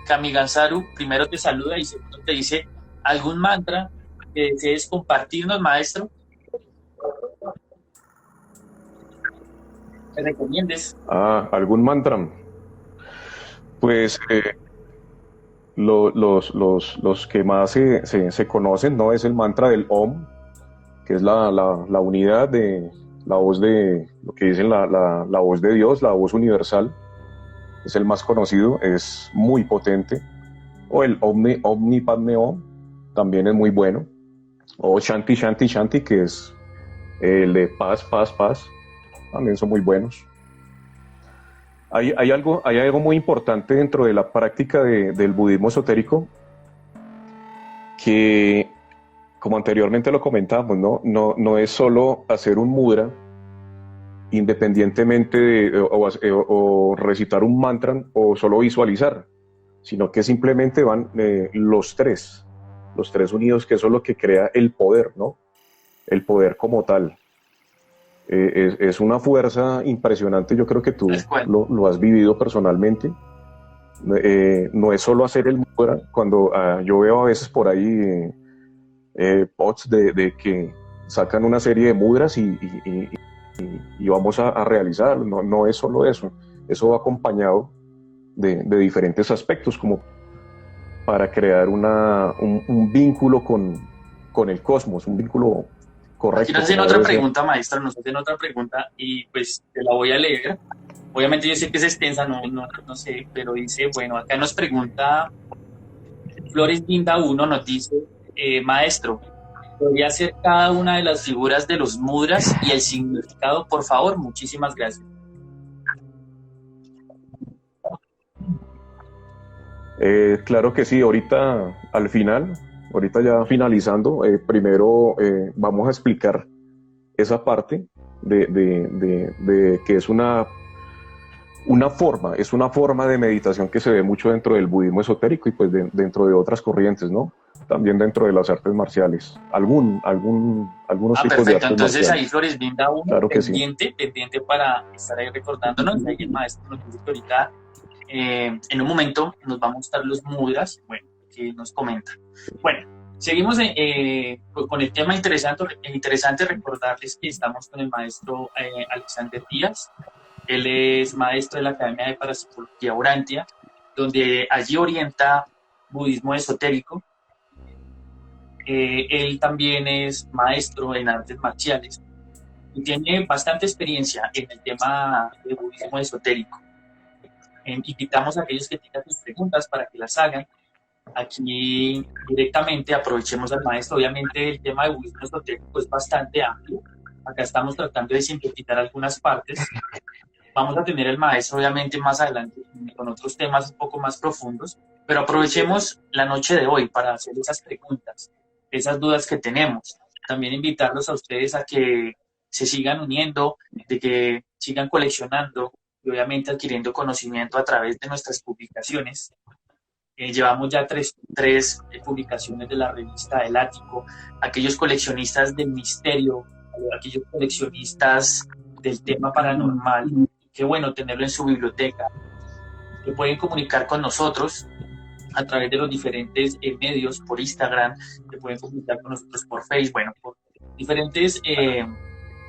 Cami Gonzalo, primero te saluda y segundo te dice, ¿algún mantra que desees compartirnos, maestro? ¿Me recomiendes? Ah, ¿algún mantra? Pues los que más se conocen, ¿no? Es el mantra del Om, que es la unidad de la voz de lo que dicen la voz de Dios, la voz universal. Es el más conocido, es muy potente. O el Omni Padme Om, también es muy bueno. O Shanti Shanti Shanti, que es el de paz, paz, paz, también son muy buenos. Hay algo muy importante dentro de la práctica del budismo esotérico que, como anteriormente lo comentábamos, no es solo hacer un mudra independientemente o recitar un mantra o solo visualizar, sino que simplemente van los tres unidos, que eso es lo que crea el poder, ¿no? El poder como tal. Es una fuerza impresionante, yo creo que Tal tú cual. lo has vivido personalmente. No es solo hacer el mudra, cuando yo veo a veces por ahí posts de que sacan una serie de mudras y vamos a realizar, no es solo eso va acompañado de diferentes aspectos, como para crear un vínculo con el cosmos, un vínculo Aquí nos correcto hacen como otra debe ser. pregunta, maestra, nos hacen otra pregunta y pues te la voy a leer. Obviamente yo sé que es extensa, no sé, pero dice, bueno, acá nos pregunta Flores Linda uno nos dice, maestro, ¿podría hacer cada una de las figuras de los mudras y el significado, por favor? Muchísimas gracias. Claro que sí, ahorita ya finalizando, primero vamos a explicar esa parte de que es una forma de meditación que se ve mucho dentro del budismo esotérico y pues dentro de otras corrientes, ¿no? También dentro de las artes marciales, algunos Ah, tipos de perfecto. artes Entonces ahí marciales, Flores Linda uno claro que sí. pendiente para estar ahí recordándonos. Ahí el maestro nos dice que ahorita, en un momento, nos va a mostrar los mudras, bueno, que nos comenta. Bueno, seguimos con el tema interesante, interesante recordarles que estamos con el maestro Alexander Díaz. Él es maestro de la Academia de Parapsicología Urantia, donde allí orienta budismo esotérico. Él también es maestro en artes marciales y tiene bastante experiencia en el tema de budismo esotérico. Invitamos a aquellos que tengan sus preguntas para que las hagan. Aquí directamente aprovechemos al maestro. Obviamente el tema de budismo esotérico es bastante amplio. Acá estamos tratando de sintetizar algunas partes. Vamos a tener el maestro, obviamente, más adelante con otros temas un poco más profundos, pero aprovechemos la noche de hoy para hacer esas preguntas, esas dudas que tenemos. También invitarlos a ustedes a que se sigan uniendo, de que sigan coleccionando y obviamente adquiriendo conocimiento a través de nuestras publicaciones. Llevamos ya tres publicaciones de la revista El Ático. Aquellos coleccionistas del misterio, aquellos coleccionistas del tema paranormal, qué bueno tenerlo en su biblioteca. Se pueden comunicar con nosotros a través de los diferentes medios, por Instagram, se pueden comunicar con nosotros por Facebook, bueno, por diferentes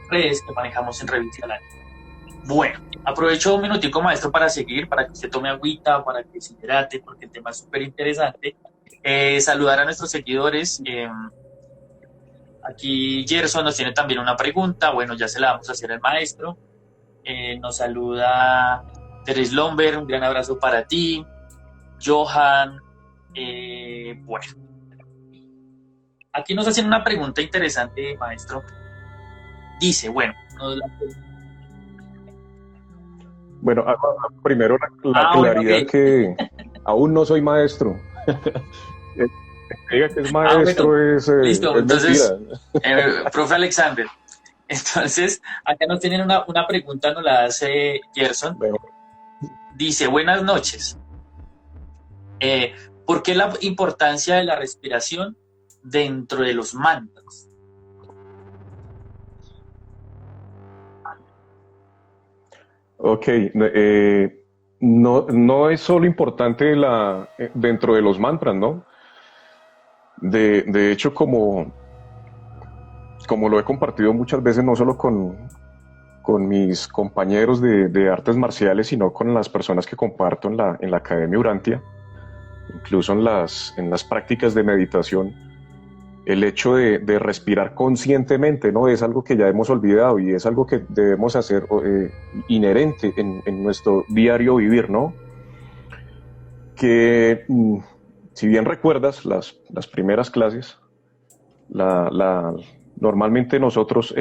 redes que manejamos en Revista El Ático. Bueno, aprovecho un minutico, maestro, para seguir, para que usted tome agüita, para que se hidrate, porque el tema es súper interesante. Saludar a nuestros seguidores. Aquí Gerson nos tiene también una pregunta. Bueno, ya se la vamos a hacer al maestro. Nos saluda Teres Lomber, un gran abrazo para ti. Johan. Bueno, aquí nos hacen una pregunta interesante, maestro. Dice, bueno, Bueno, primero la claridad, okay. Que aún no soy maestro. Diga que es maestro, bueno, es listo, entonces, mentira. profe Alexander, entonces, acá nos tienen una pregunta, nos la hace Gerson. Bueno. Dice, buenas noches. ¿Por qué la importancia de la respiración dentro de los mantras? Ok, no es solo importante dentro de los mantras, ¿no? De hecho, como lo he compartido muchas veces, no solo con mis compañeros de artes marciales, sino con las personas que comparto en la Academia Urantia, incluso en las prácticas de meditación, el hecho de respirar conscientemente, ¿no? Es algo que ya hemos olvidado y es algo que debemos hacer inherente en nuestro diario vivir, ¿no? Que si bien recuerdas las primeras clases, normalmente nosotros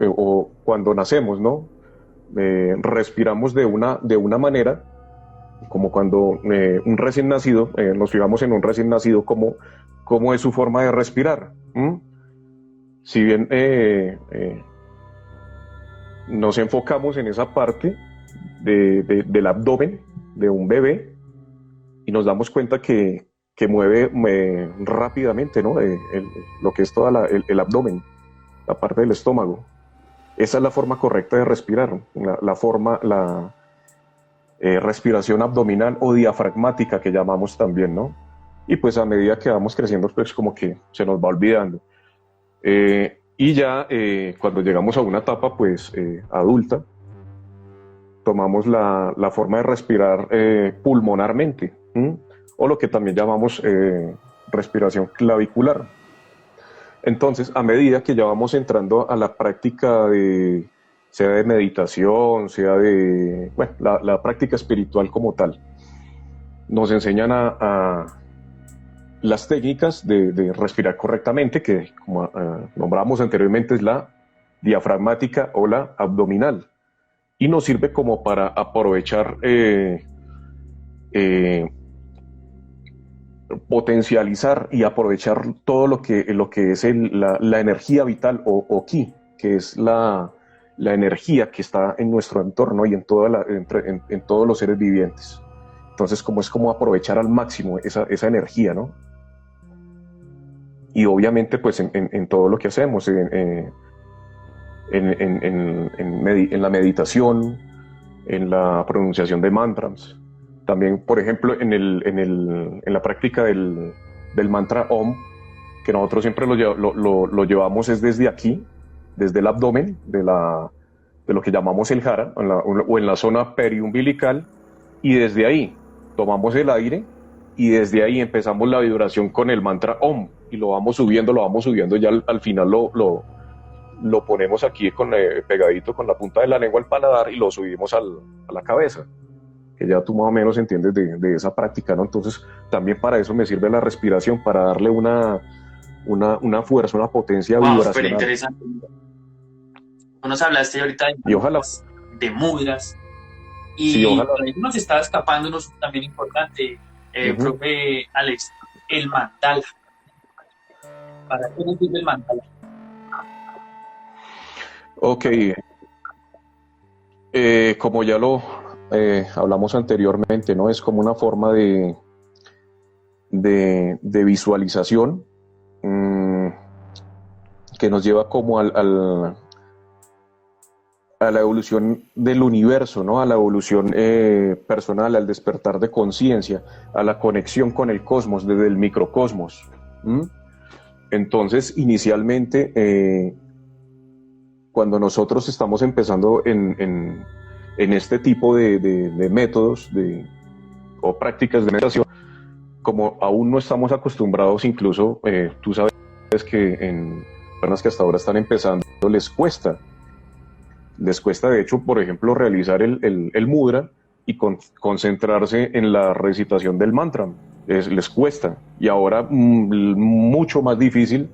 o cuando nacemos, ¿no? Respiramos de una manera, como cuando un recién nacido, nos fijamos en un recién nacido, cómo es su forma de respirar. Si bien nos enfocamos en esa parte del abdomen de un bebé y nos damos cuenta que mueve rápidamente, ¿no? Lo que es todo el abdomen, la parte del estómago. Esa es la forma correcta de respirar, la respiración abdominal o diafragmática que llamamos también, ¿no? Y pues a medida que vamos creciendo, pues como que se nos va olvidando. Y ya cuando llegamos a una etapa pues adulta, tomamos la forma de respirar pulmonarmente, o lo que también llamamos respiración clavicular. Entonces, a medida que ya vamos entrando a la práctica sea de meditación, sea de la práctica espiritual como tal, nos enseñan a las técnicas de respirar correctamente, que como nombramos anteriormente es la diafragmática o la abdominal, y nos sirve como para aprovechar potencializar y aprovechar todo lo que es la energía vital o ki, que es la energía que está en nuestro entorno y en todos los seres vivientes. Entonces, es como aprovechar al máximo esa energía, ¿no? Y obviamente, pues, en todo lo que hacemos, en la meditación, en la pronunciación de mantras. También, por ejemplo, en la práctica del mantra Om, que nosotros siempre lo llevamos es desde aquí, desde el abdomen, de lo que llamamos el jara, o en la zona periumbilical, y desde ahí tomamos el aire y desde ahí empezamos la vibración con el mantra Om, y lo vamos subiendo, ya al final lo ponemos aquí pegadito con la punta de la lengua al paladar y lo subimos a la cabeza, que ya tú más o menos entiendes de esa práctica, ¿no? Entonces, también para eso me sirve la respiración, para darle una fuerza, una potencia vibracional. Súper interesante. Tú nos hablaste ahorita Y ojalá, de mudras, sí, y ojalá. por ahí nos estaba escapando uno también importante, Ujú. profe Alex, el mandala. ¿Para qué nos sirve el mandala? Ok, como ya lo hablamos anteriormente, ¿no? Es como una forma de visualización mmm, que nos lleva como a la evolución del universo, ¿no? A la evolución personal, al despertar de conciencia, a la conexión con el cosmos, desde el microcosmos. ¿Mm? Entonces, inicialmente, cuando nosotros estamos empezando en este tipo de métodos o prácticas de meditación, como aún no estamos acostumbrados, incluso tú sabes que en personas que hasta ahora están empezando les cuesta de hecho, por ejemplo, realizar el mudra y concentrarse en la recitación del mantra. Les cuesta. Y ahora mucho más difícil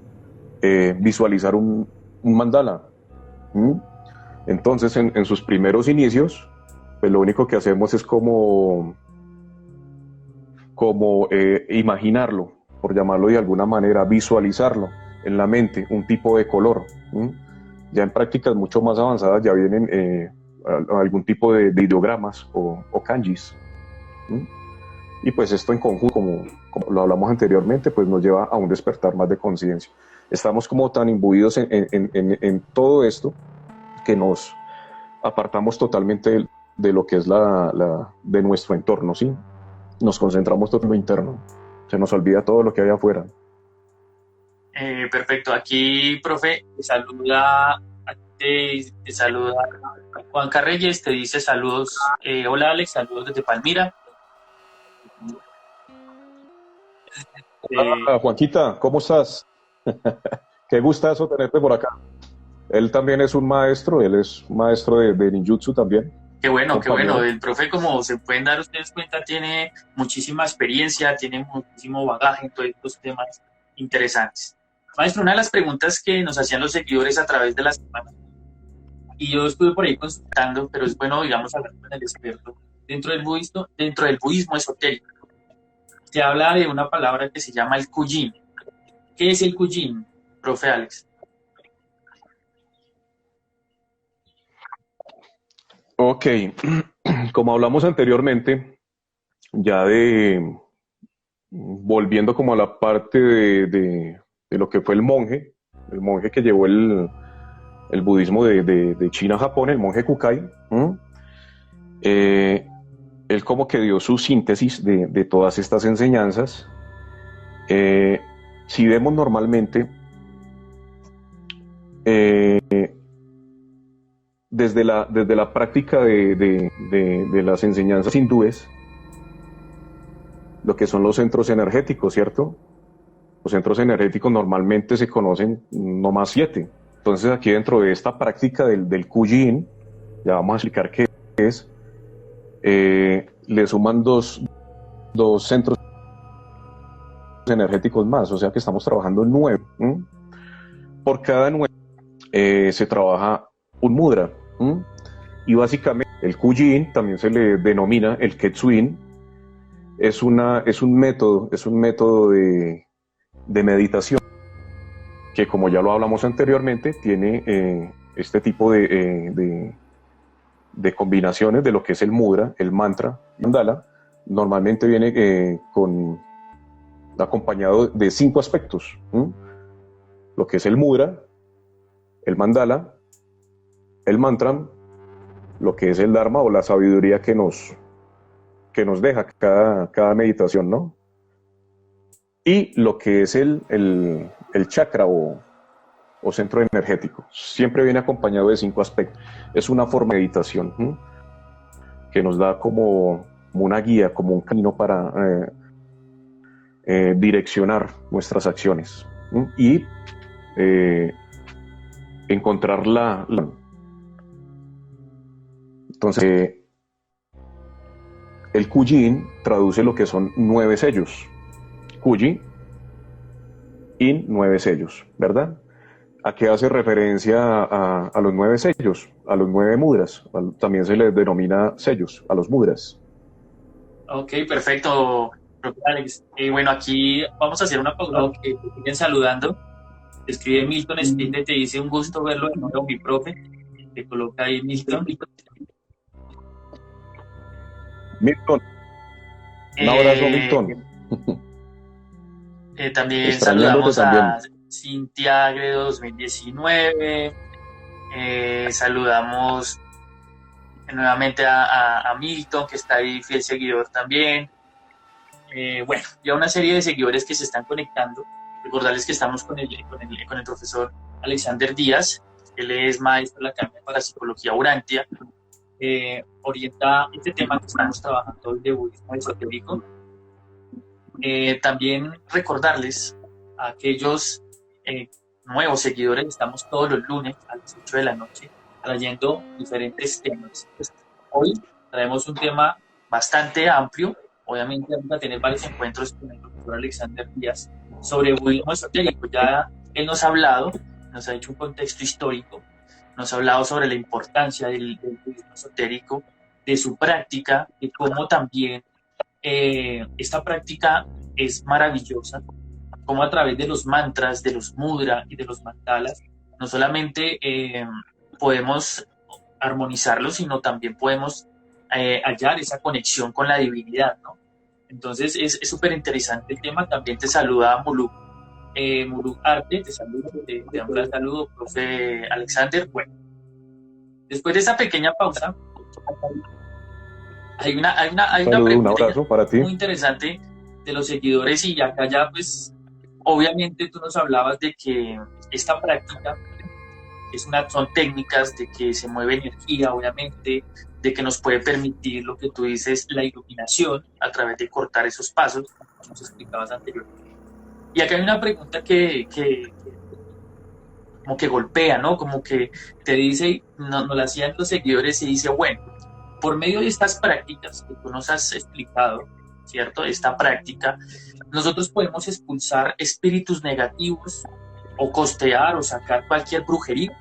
visualizar un mandala. ¿Mm? Entonces, en sus primeros inicios, pues lo único que hacemos es como imaginarlo, por llamarlo de alguna manera, visualizarlo en la mente, un tipo de color. ¿Mm? Ya en prácticas mucho más avanzadas ya vienen algún tipo de ideogramas o kanjis. ¿Mm? Y pues esto en conjunto, como lo hablamos anteriormente, pues nos lleva a un despertar más de conciencia. Estamos como tan imbuidos en todo esto que nos apartamos totalmente de lo que es de nuestro entorno, ¿sí? Nos concentramos todo en lo interno. Se nos olvida todo lo que hay afuera. Perfecto, aquí, profe, te saluda Juan Carreyes, te dice saludos, hola Alex, saludos desde Palmira. Hola, Eh, Juanquita, ¿cómo estás? Qué gustazo tenerte por acá. Él también es un maestro, él es maestro de ninjutsu también, qué bueno. compañero. El profe, como se pueden dar ustedes cuenta, tiene muchísima experiencia, tiene muchísimo bagaje en todos estos temas interesantes. Maestro, una de las preguntas que nos hacían los seguidores a través de la semana, y yo estuve por ahí consultando, pero es bueno, digamos, hablar con el experto, dentro del budismo esotérico, se habla de una palabra que se llama el kuyin. ¿Qué es el kuyin, profe Alex? Ok, como hablamos anteriormente, ya volviendo como a la parte de lo que fue el monje que llevó el budismo de China a Japón, el monje Kukai. Eh, Él como que dio su síntesis de todas estas enseñanzas. Eh, si vemos normalmente, eh, desde la práctica de las enseñanzas hindúes, lo que son los centros energéticos, ¿cierto? Los centros energéticos normalmente se conocen no más 7. Entonces aquí dentro de esta práctica del Kuji-in, ya vamos a explicar qué es, le suman dos centros energéticos más, o sea que estamos trabajando en 9. Por cada 9 se trabaja un mudra. Y básicamente el Kuji-in también se le denomina el Ketsuin. Es un método de meditación que, como ya lo hablamos anteriormente, tiene este tipo de combinaciones de lo que es el mudra, el mantra y el mandala. Normalmente viene acompañado de 5 aspectos. Lo que es el mudra, el mandala, el mantra, lo que es el dharma o la sabiduría que nos deja cada meditación, ¿no? Y lo que es el chakra o centro energético. Siempre viene acompañado de 5 aspectos. Es una forma de meditación que nos da como una guía, como un camino para direccionar nuestras acciones y encontrar Entonces, el Kuji-in traduce lo que son 9 sellos. Kuji, in, 9 sellos, ¿verdad? a qué hace referencia a los 9 sellos, a los 9 mudras. También se les denomina sellos, a los mudras. Ok, perfecto, profe Alex. Bueno, aquí vamos a hacer una pausa que te siguen saludando. Te escribe Milton Spinde, te dice un gusto verlo de nuevo, mi profe. Te coloca ahí Milton. Milton, un abrazo, Eh, Milton. También Extrañándote saludamos a también. Cintia Agredo 2019. Saludamos nuevamente a Milton, que está ahí, fiel seguidor también. Bueno, ya una serie de seguidores que se están conectando. Recordarles que estamos con el profesor Alexander Díaz. Él es maestro de la Academia para Psicología Urantia. Orienta este tema que estamos trabajando hoy de budismo esotérico. También recordarles a aquellos nuevos seguidores, estamos todos los lunes a las 8 de la noche trayendo diferentes temas. Hoy traemos un tema bastante amplio. Obviamente vamos a tener varios encuentros con el doctor Alexander Díaz sobre budismo esotérico. Ya él nos ha hablado, nos ha hecho un contexto histórico, nos ha hablado sobre la importancia del budismo esotérico, de su práctica, de cómo también esta práctica es maravillosa, como a través de los mantras, de los mudra y de los mandalas, no solamente podemos armonizarlos, sino también podemos hallar esa conexión con la divinidad, ¿no? Entonces es súper interesante el tema. También te saluda Muluk, Muluk Arte, te saludo, te damos el saludo, profe Alexander. Bueno, después de esa pequeña pausa, hay una Saludo, un pregunta abrazo para ti. muy interesante de los seguidores, y acá ya pues obviamente tú nos hablabas de que esta práctica son técnicas de que se mueve energía, obviamente, de que nos puede permitir lo que tú dices, la iluminación a través de cortar esos pasos, como nos explicabas anteriormente. Y acá hay una pregunta que como que golpea, ¿no? Como que te dice, nos la hacían los seguidores y dice, bueno, por medio de estas prácticas que tú nos has explicado, ¿cierto? Esta práctica, nosotros podemos expulsar espíritus negativos o costear o sacar cualquier brujería.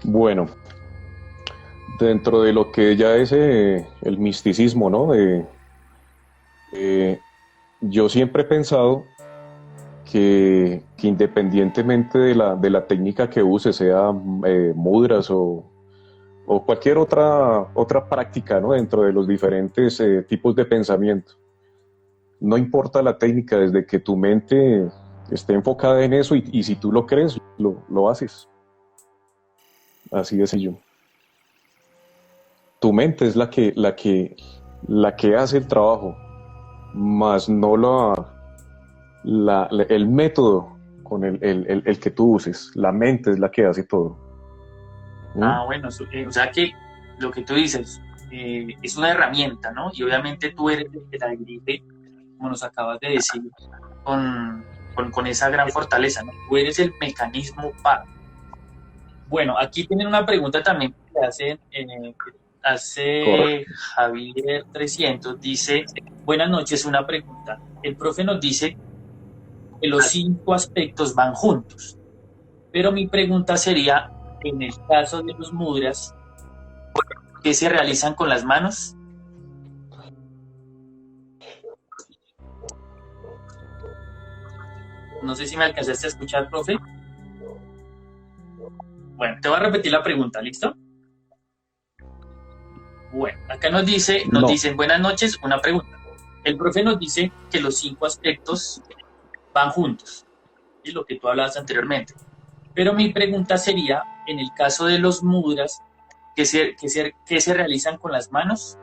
Bueno, dentro de lo que ya es el misticismo, ¿no? Eh, yo siempre he pensado que independientemente de la técnica que use, sea mudras o cualquier otra práctica, ¿no? Dentro de los diferentes tipos de pensamiento, no importa la técnica, desde que tu mente esté enfocada en eso y si tú lo crees, lo haces. Así de sencillo. Tu mente es la que hace el trabajo, más no el método con el que tú uses. La mente es la que hace todo. ¿Mm? Bueno, o sea que lo que tú dices es una herramienta, ¿no? Y obviamente tú eres el que la dirige, como nos acabas de decir, con esa gran fortaleza, ¿no? Tú eres el mecanismo para. Bueno, aquí tienen una pregunta también que hace Correcto. Javier 300, dice, buenas noches, una pregunta. El profe nos dice que los 5 aspectos van juntos, pero mi pregunta sería, en el caso de los mudras, ¿qué se realizan con las manos? No sé si me alcanzaste a escuchar, profe. Bueno, te voy a repetir la pregunta, ¿listo? Bueno, acá nos No, dicen buenas noches, una pregunta. El profe nos dice que los 5 aspectos van juntos, y lo que tú hablabas anteriormente. Pero mi pregunta sería, en el caso de los mudras, ¿qué se realizan con las manos?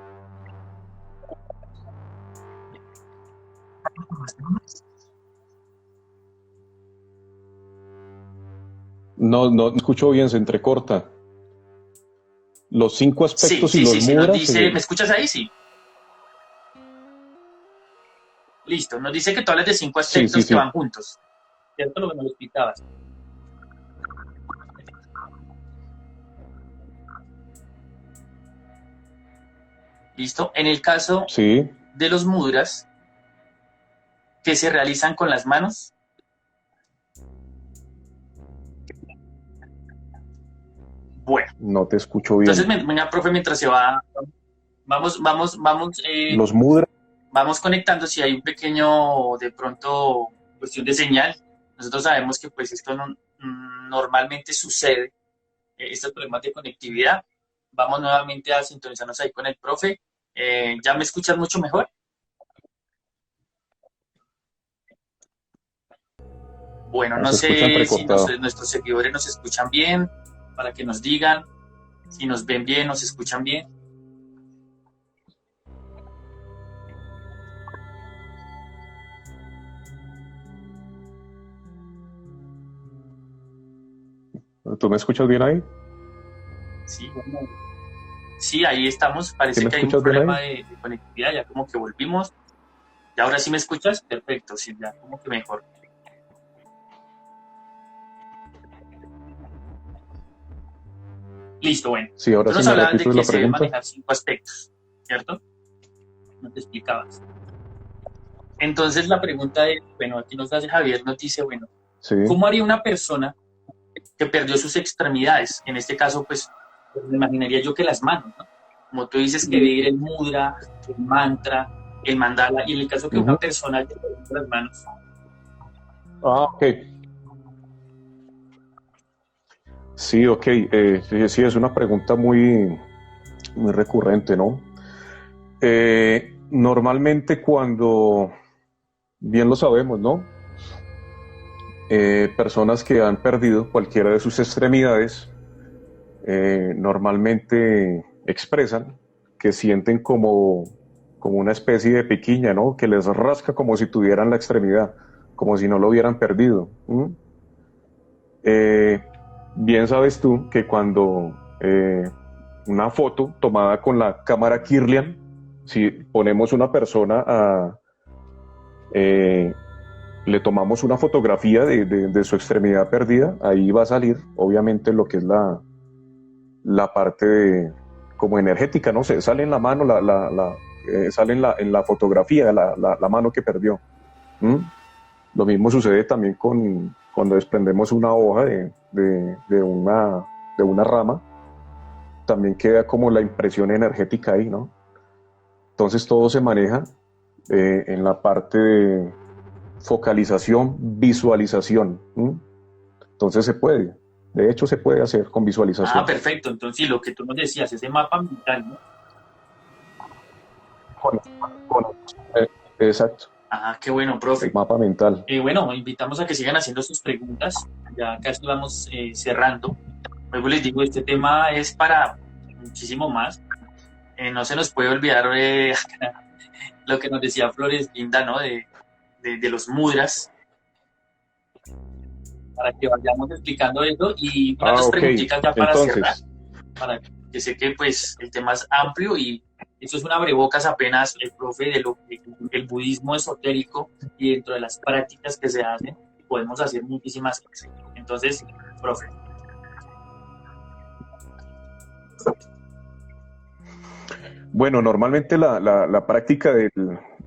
no escucho bien, se entrecorta. Los 5 aspectos y Sí, los sí, sí, nos mudras. dice, ¿me escuchas ahí? Sí. Listo, nos dice que tú hablas de 5 Sí, sí, aspectos que sí. van juntos, ¿cierto? Lo que me lo explicabas. Listo. En el caso Sí. de los mudras, que se realizan con las manos. Bueno, No te escucho entonces, bien. venga, profe, mientras se va, Los mudras. vamos conectando. Si hay un pequeño, de pronto, cuestión de señal, nosotros sabemos que pues esto normalmente sucede, estos problemas de conectividad. Vamos nuevamente a sintonizarnos ahí con el profe. ¿Ya me escuchas mucho mejor? Bueno, no Se escucha sé si entrecortado. nuestros seguidores nos escuchan bien, para que nos digan si nos ven bien, nos escuchan bien. ¿Tú me escuchas bien ahí? Sí, bueno, sí, ahí estamos. ¿Sí Parece me que hay un escuchas bien problema ahí? de conectividad, ya como que volvimos. ¿Y ahora sí me escuchas? Perfecto, sí, ya como que mejor. Listo, bueno. Sí, ahora Tú sí nos me hablabas de repites que la se deben pregunta. manejar 5 aspectos, ¿cierto? No te explicabas. Entonces la pregunta es, bueno, aquí nos hace Javier, nos dice, bueno, Sí. ¿cómo haría una persona que perdió sus extremidades? En este caso, pues, me imaginaría yo que las manos, ¿no? Como tú dices, que debe ir el mudra, el mantra, el mandala, y en el caso que una Ujú. persona haya perdido las manos. Ah, ok. Sí, ok. Sí, sí, es una pregunta muy recurrente, ¿no? Normalmente cuando, bien lo sabemos, ¿no? Personas que han perdido cualquiera de sus extremidades normalmente expresan que sienten como una especie de piquiña, ¿no? Que les rasca como si tuvieran la extremidad, como si no lo hubieran perdido. Eh, Bien sabes tú que cuando una foto tomada con la cámara Kirlian, si ponemos una persona eh, le tomamos una fotografía de su extremidad perdida, ahí va a salir obviamente lo que es la parte como energética, no sé, sale en la mano, sale en la fotografía la mano que perdió. ¿Mm? Lo mismo sucede también cuando desprendemos una hoja de una rama, también queda como la impresión energética ahí, ¿no? Entonces todo se maneja en la parte de focalización, visualización. Entonces se puede, de hecho se puede hacer con Ah, visualización. perfecto. Entonces, sí, lo que tú nos decías, ese mapa mental, ¿no? Con, con, exacto, Ah, qué bueno, el profe. mapa mental. Bueno, invitamos a que sigan haciendo sus preguntas. Ya casi vamos cerrando. Luego les digo, este tema es para muchísimo más. No se nos puede olvidar lo que nos decía Flores Linda, ¿no? De los mudras, para que vayamos explicando eso. Y unas Ah, dos ok. preguntitas ya para cerrar, Entonces, para que sé que pues el tema es amplio y eso es un abrebocas apenas, el profe, de lo que el budismo esotérico y dentro de las prácticas que se hacen, podemos hacer muchísimas cosas. Entonces, profe. bueno, normalmente la práctica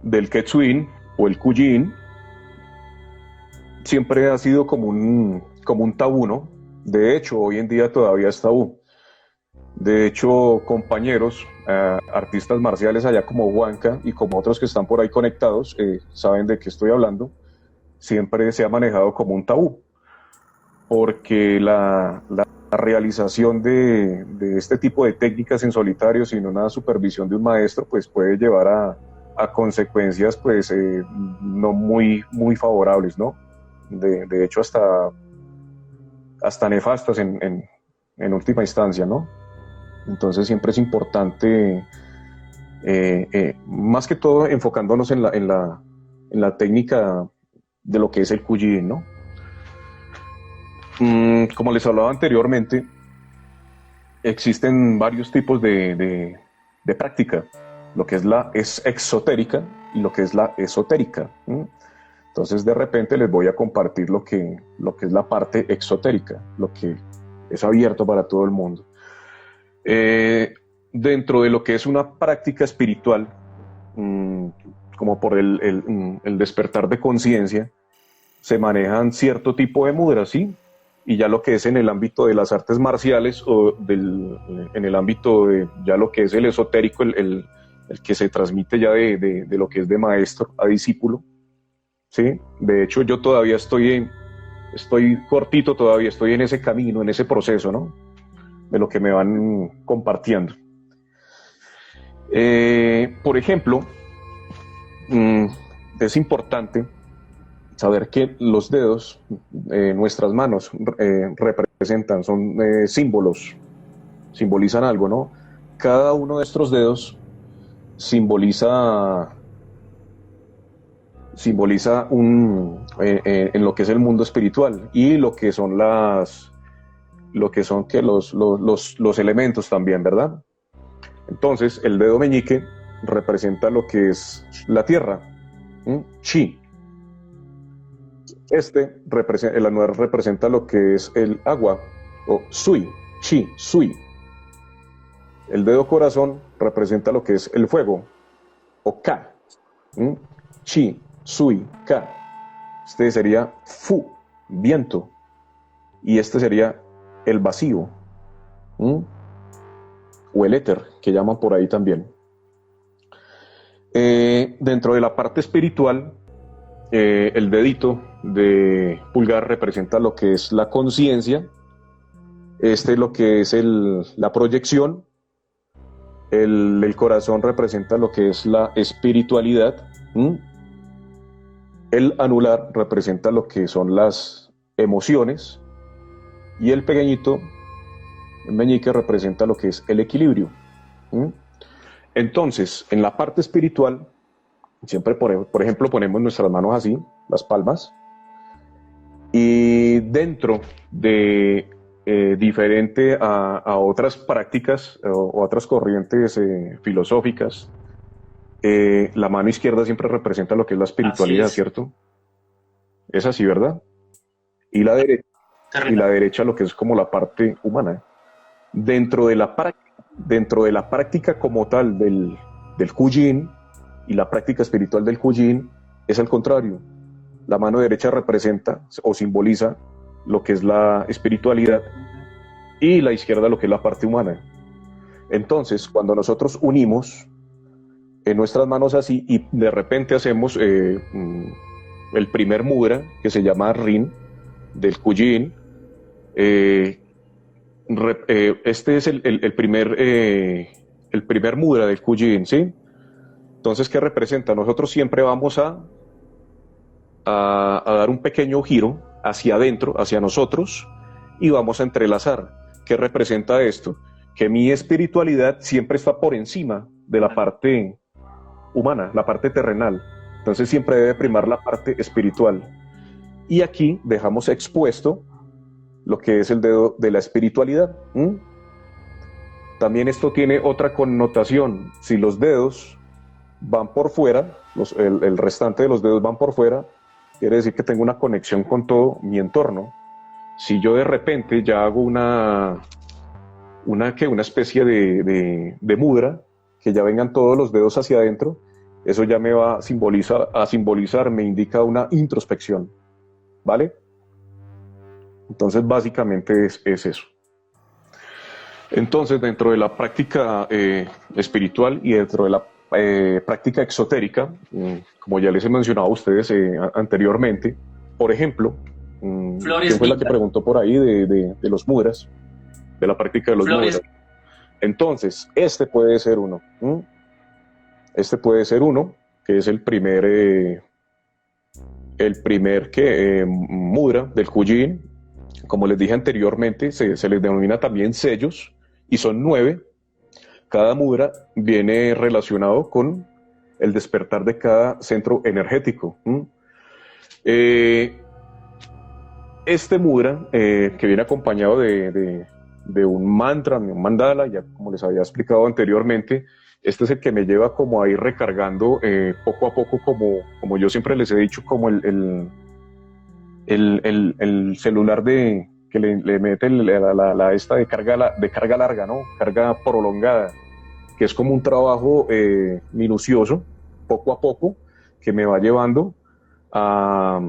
del Ketsuin o el Kuji-in siempre ha sido como un tabú, ¿no? De hecho, hoy en día todavía es tabú. De hecho, compañeros, artistas marciales allá como Huanca y como otros que están por ahí conectados, saben de qué estoy hablando, siempre se ha manejado como un tabú, porque la realización de este tipo de técnicas en solitario sin una supervisión de un maestro, pues puede llevar a consecuencias pues no muy favorables, ¿no? De hecho, hasta nefastas en última instancia, ¿no? Entonces siempre es importante, más que todo enfocándonos en la técnica de lo que es el Kuji, ¿no? Como les hablaba anteriormente, existen varios tipos de práctica, lo que es la es exotérica y lo que es la esotérica. Entonces de repente les voy a compartir lo que es la parte exotérica, lo que es abierto para todo el mundo. Eh, Dentro de lo que es una práctica espiritual, como por el despertar de conciencia, se manejan cierto tipo de mudras, ¿sí? Y ya lo que es en el ámbito de las artes marciales o en el ámbito de ya lo que es el esotérico, el que se transmite ya de lo que es de maestro a discípulo, ¿sí? De hecho, yo todavía estoy cortito, todavía estoy en ese camino, en ese proceso, ¿no? De lo que me van compartiendo. Por ejemplo, es importante saber que los dedos, nuestras manos, representan, son símbolos, simbolizan algo, ¿no? Cada uno de estos dedos simboliza en lo que es el mundo espiritual y lo que son los elementos también, ¿verdad? Entonces, el dedo meñique representa lo que es la tierra, chi. El anuar representa lo que es el agua, o sui, chi, sui. El dedo corazón representa lo que es el fuego, o ka, chi, sui, ka. Este sería fu, viento, y este sería el vacío, o el éter, que llaman por ahí también. Dentro de la parte espiritual, el dedito de pulgar representa lo que es la conciencia, lo que es la proyección, el corazón representa lo que es la espiritualidad, el anular representa lo que son las emociones, y el pequeñito, el meñique, representa lo que es el equilibrio. Entonces, en la parte espiritual, siempre, por ejemplo, ponemos nuestras manos así, las palmas, y dentro de diferente a otras prácticas o otras corrientes filosóficas, la mano izquierda siempre representa lo que es la espiritualidad, ¿cierto? Es así, ¿verdad? Y la derecha lo que es como la parte humana. Dentro de la práctica como tal del Kuyin y la práctica espiritual del Kuyin es al contrario. La mano derecha representa o simboliza lo que es la espiritualidad y la izquierda lo que es la parte humana. Entonces, cuando nosotros unimos en nuestras manos así y de repente hacemos el primer mudra, que se llama Rin, del Kuyin, este es el primer mudra del Kuyin, ¿sí? Entonces, ¿qué representa? Nosotros siempre vamos a dar un pequeño giro hacia adentro, hacia nosotros, y vamos a entrelazar. ¿Qué representa esto? Que mi espiritualidad siempre está por encima de la parte humana, la parte terrenal. Entonces siempre debe primar la parte espiritual. Y aquí dejamos expuesto lo que es el dedo de la espiritualidad. También esto tiene otra connotación. Si los dedos van por fuera, el restante de los dedos van por fuera, quiere decir que tengo una conexión con todo mi entorno. Si yo de repente ya hago una especie de mudra, que ya vengan todos los dedos hacia adentro, eso ya me va a simbolizar, me indica una introspección, ¿vale? Entonces básicamente es eso. Entonces, dentro de la práctica espiritual y dentro de la práctica exotérica, como ya les he mencionado a ustedes anteriormente, por ejemplo, ¿quién fue la que preguntó por ahí de los mudras? De la práctica de los mudras. Entonces, este puede ser uno. Este puede ser uno, que es el primer mudra del Kuyin. Como les dije anteriormente, se les denomina también sellos, y son 9. Cada mudra viene relacionado con el despertar de cada centro energético. Este mudra, que viene acompañado de un mantra, un mandala, ya como les había explicado anteriormente, este es el que me lleva como a ir recargando poco a poco, como yo siempre les he dicho, como el celular que le mete esta de carga larga, ¿no? Carga prolongada, que es como un trabajo minucioso, poco a poco, que me va llevando a,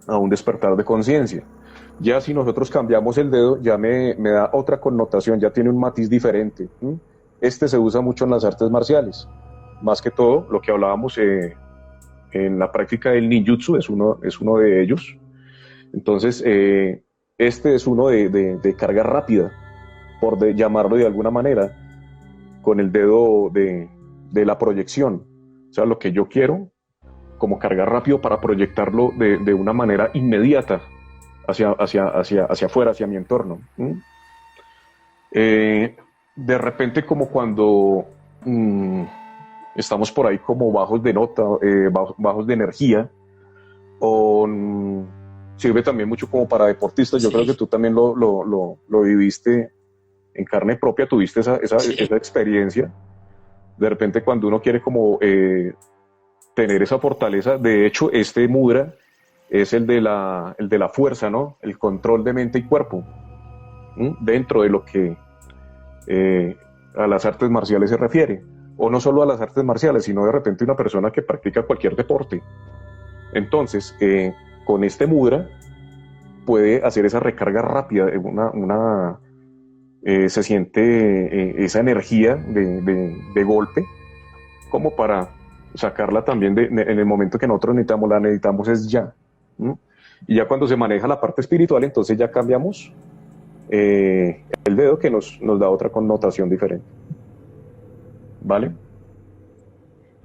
a un despertar de conciencia. Ya si nosotros cambiamos el dedo, ya me da otra connotación, ya tiene un matiz diferente. Este se usa mucho en las artes marciales. Más que todo, lo que hablábamos en la práctica del ninjutsu es uno de ellos. Entonces, este es uno de carga rápida, por llamarlo de alguna manera, con el dedo de la proyección. O sea, lo que yo quiero, como cargar rápido para proyectarlo de una manera inmediata hacia afuera, hacia mi entorno. De repente, como cuando estamos por ahí como bajos de nota, bajos de energía, o sirve también mucho como para deportistas. Yo creo que tú también lo viviste en carne propia, tuviste esa experiencia. De repente, cuando uno quiere como tener esa fortaleza, de hecho, este mudra es el de la fuerza, ¿no? El control de mente y cuerpo, dentro de lo que a las artes marciales se refiere. O no solo a las artes marciales, sino de repente una persona que practica cualquier deporte. Entonces, con este mudra puede hacer esa recarga rápida, se siente esa energía de golpe, como para sacarla también en el momento que nosotros la necesitamos es ya. Y ya cuando se maneja la parte espiritual, entonces ya cambiamos el dedo, que nos da otra connotación diferente. ¿Vale?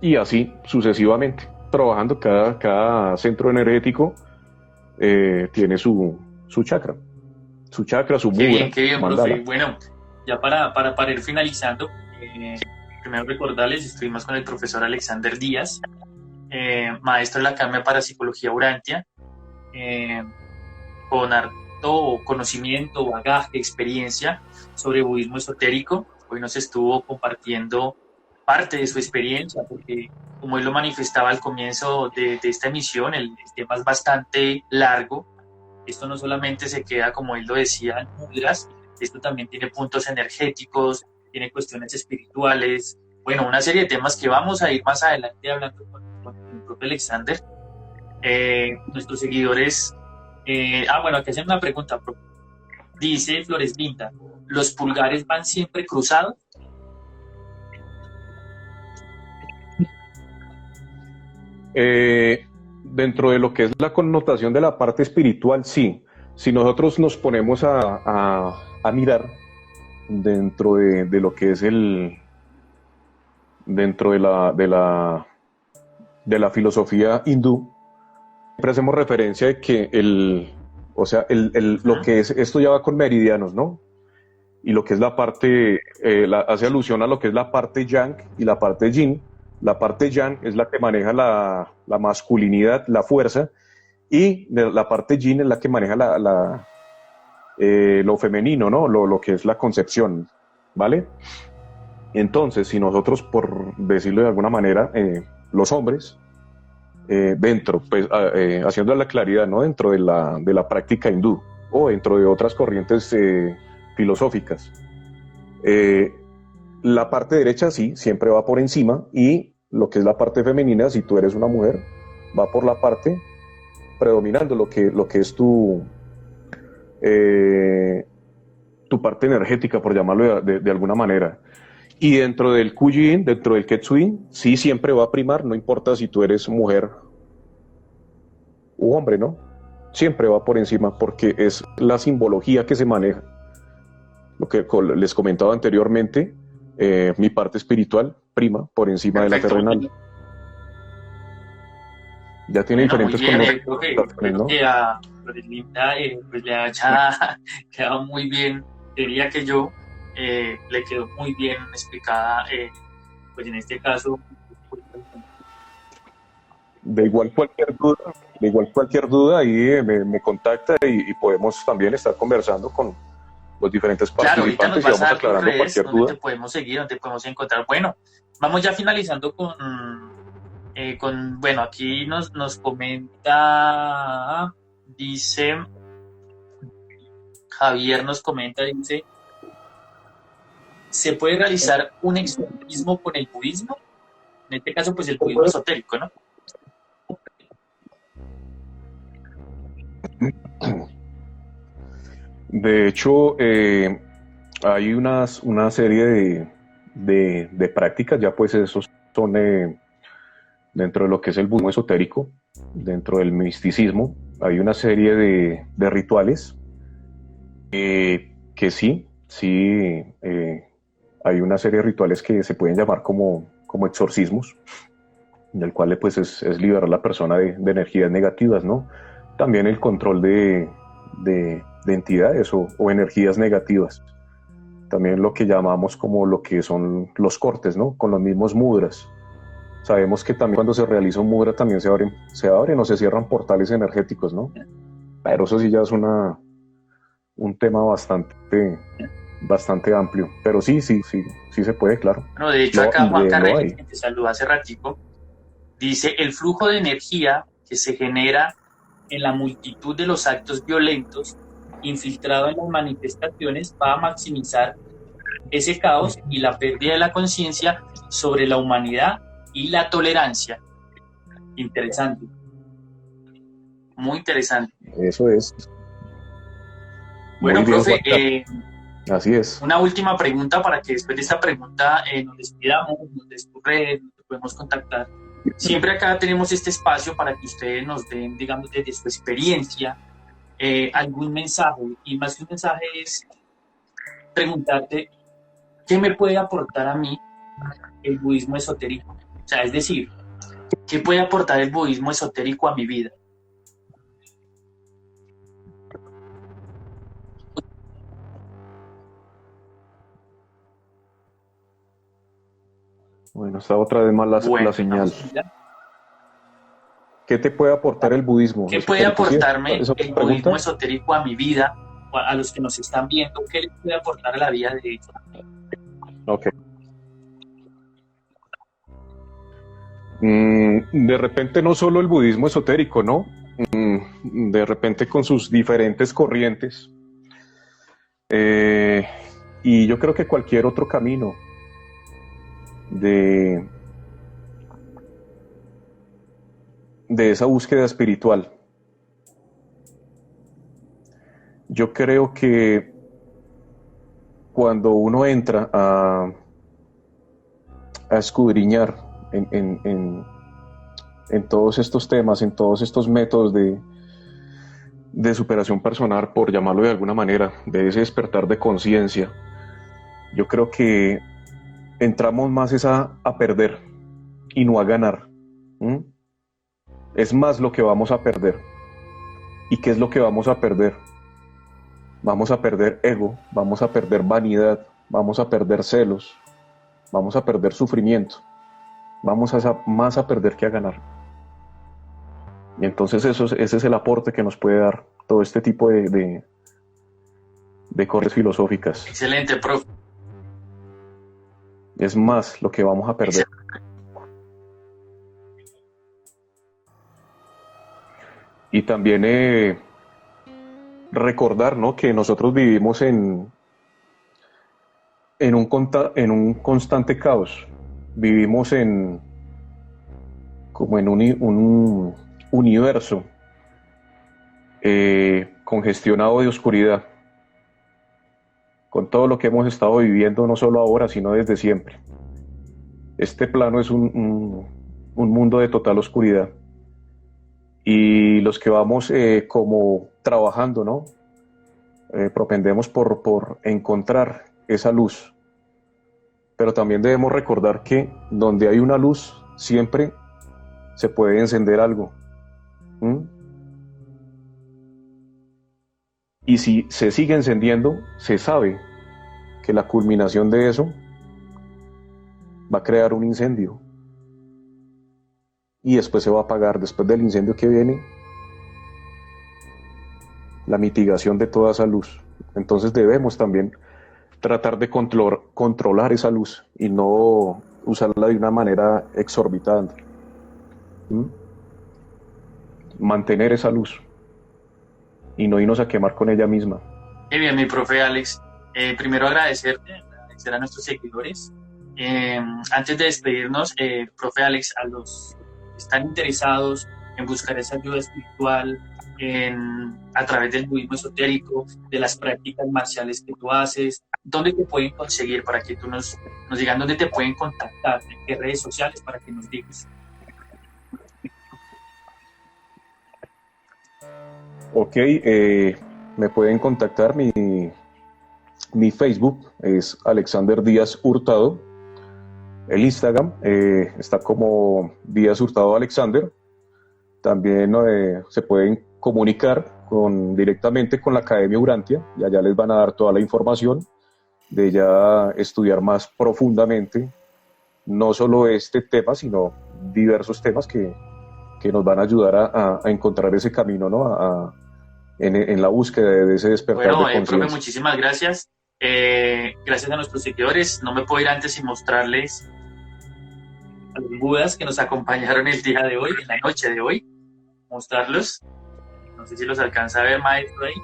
Y así sucesivamente, trabajando cada centro energético tiene su chakra, su mudra. Qué bien, profe. Bueno, ya para ir finalizando, primero recordarles, estuvimos con el profesor Alexander Díaz, maestro de la Academia de Parapsicología Urantia, con harto conocimiento, bagaje, experiencia sobre budismo esotérico. Hoy nos estuvo compartiendo parte de su experiencia, porque como él lo manifestaba al comienzo de esta emisión, el tema es bastante largo. Esto no solamente se queda, como él lo decía, en mudras, esto también tiene puntos energéticos, tiene cuestiones espirituales, bueno, una serie de temas que vamos a ir más adelante hablando con el propio Alexander. Nuestros seguidores, bueno, aquí hacen una pregunta, dice Flores Linda, ¿los pulgares van siempre cruzados? Dentro de lo que es la connotación de la parte espiritual, sí. Si nosotros nos ponemos a mirar dentro de lo que es dentro de la filosofía hindú, siempre hacemos referencia de que lo que es, esto ya va con meridianos, ¿no? Y lo que es la parte, hace alusión a lo que es la parte yang y la parte yin. La parte yang es la que maneja la masculinidad, la fuerza, y la parte yin es la que maneja lo femenino, ¿no? Lo que es la concepción, ¿vale? Entonces, si nosotros, por decirlo de alguna manera, los hombres, dentro, pues haciendo la claridad, ¿no? Dentro de la práctica hindú o dentro de otras corrientes filosóficas, la parte derecha sí, siempre va por encima, y lo que es la parte femenina, si tú eres una mujer, va por la parte predominando lo que es tu parte energética, por llamarlo de alguna manera. Y dentro del Kuji-in, dentro del Ketsu-in, sí siempre va a primar, no importa si tú eres mujer u hombre, ¿no? Siempre va por encima, porque es la simbología que se maneja. Lo que les comentaba anteriormente, mi parte espiritual prima por encima de la terrenal. Ya tiene diferentes connotaciones, ¿no? Que a Florelinda pues le haya quedado muy bien, diría que yo, le quedó muy bien explicada, pues en este caso. De igual cualquier duda ahí me contacta y podemos también estar conversando con los diferentes participantes, y vamos aclarando cualquier duda. Te podemos seguir, donde podemos encontrar. Bueno, vamos ya finalizando bueno, aquí nos comenta, dice, Javier nos comenta, dice, ¿se puede realizar un exorcismo con el budismo? En este caso, pues el budismo esotérico, ¿no? De hecho, hay una serie de prácticas, ya pues esos son dentro de lo que es el budismo esotérico, dentro del misticismo, hay una serie de rituales que sí, hay una serie de rituales que se pueden llamar como exorcismos, en el cual pues es liberar a la persona de energías negativas, ¿no? También el control de entidades o energías negativas. También lo que llamamos como lo que son los cortes, ¿no? Con los mismos mudras. Sabemos que también cuando se realiza un mudra también se abren o se cierran portales energéticos, ¿no? Pero eso sí ya es un tema bastante amplio. Pero sí se puede, claro. Bueno, de hecho acá Juan Carrera, que te saludó hace ratico, dice: el flujo de energía que se genera en la multitud de los actos violentos infiltrado en las manifestaciones va a maximizar ese caos y la pérdida de la conciencia sobre la humanidad y la tolerancia. Interesante. Muy interesante. Eso es. Bueno, muy bien, profe, así es. Una última pregunta para que después de esta pregunta nos despidamos, nos des tu red, nos podemos contactar. Siempre acá tenemos este espacio para que ustedes nos den, digamos, desde su experiencia, algún mensaje. Y más que un mensaje es preguntarte, ¿qué me puede aportar a mí el budismo esotérico? O sea, es decir, ¿qué puede aportar el budismo esotérico a mi vida? Bueno, está otra vez más la señal. ¿Qué te puede aportar el budismo? ¿Qué puede aportarme el budismo esotérico a mi vida, a los que nos están viendo? ¿Qué le puede aportar a la vida de ellos? Ok. De repente no solo el budismo esotérico, ¿no? De repente con sus diferentes corrientes. Y yo creo que cualquier otro camino de esa búsqueda espiritual. Yo creo que cuando uno entra a escudriñar en todos estos temas, en todos estos métodos de superación personal, por llamarlo de alguna manera, de ese despertar de conciencia, yo creo que entramos más es a perder y no a ganar. Es más lo que vamos a perder. ¿Y qué es lo que vamos a perder? Vamos a perder ego, vamos a perder vanidad, vamos a perder celos, vamos a perder sufrimiento, vamos más a perder que a ganar. Y entonces ese es el aporte que nos puede dar todo este tipo de corrientes filosóficas. Excelente, profe. Es más lo que vamos a perder. Y también recordar, ¿no?, que nosotros vivimos en un constante caos. Vivimos como en un universo congestionado de oscuridad, con todo lo que hemos estado viviendo, no solo ahora, sino desde siempre. Este plano es un mundo de total oscuridad. Y los que vamos como trabajando, ¿no? Propendemos por encontrar esa luz. Pero también debemos recordar que donde hay una luz, siempre se puede encender algo. Y si se sigue encendiendo, se sabe que la culminación de eso va a crear un incendio. Y después se va a apagar, después del incendio que viene, la mitigación de toda esa luz. Entonces debemos también tratar de controlar esa luz y no usarla de una manera exorbitante. Mantener esa luz y no irnos a quemar con ella misma. Muy bien, mi profe Alex. Primero agradecer a nuestros seguidores. Antes de despedirnos, profe Alex, a los que están interesados en buscar esa ayuda espiritual, a través del budismo esotérico, de las prácticas marciales que tú haces? ¿Dónde te pueden conseguir para que tú nos digan dónde te pueden contactar, en qué redes sociales para que nos digas? Ok, me pueden contactar, mi Facebook es Alexander Díaz Hurtado, el Instagram está como Díaz Hurtado Alexander. También se pueden comunicar directamente con la Academia Urantia y allá les van a dar toda la información de ya estudiar más profundamente, no solo este tema, sino diversos temas que nos van a ayudar a encontrar ese camino, ¿no? En la búsqueda de ese despertar Bueno, de profe, conciencia. muchísimas gracias. Gracias a nuestros seguidores. No me puedo ir antes sin mostrarles a los budas que nos acompañaron el día de hoy, en la noche de hoy. Mostrarlos. No sé si los alcanza a ver, maestro, ahí.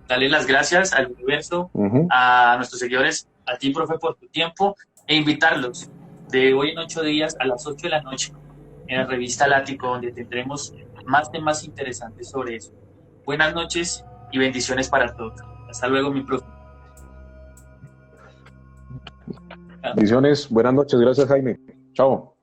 Darle las gracias al universo, a nuestros seguidores, a ti, profe, por tu tiempo, e invitarlos de hoy en 8 días a las 8 de la noche en la revista Lático, donde tendremos más temas interesantes sobre eso. Buenas noches y bendiciones para todos. Hasta luego, mi profe. Bendiciones, buenas noches, gracias Jaime. Chao.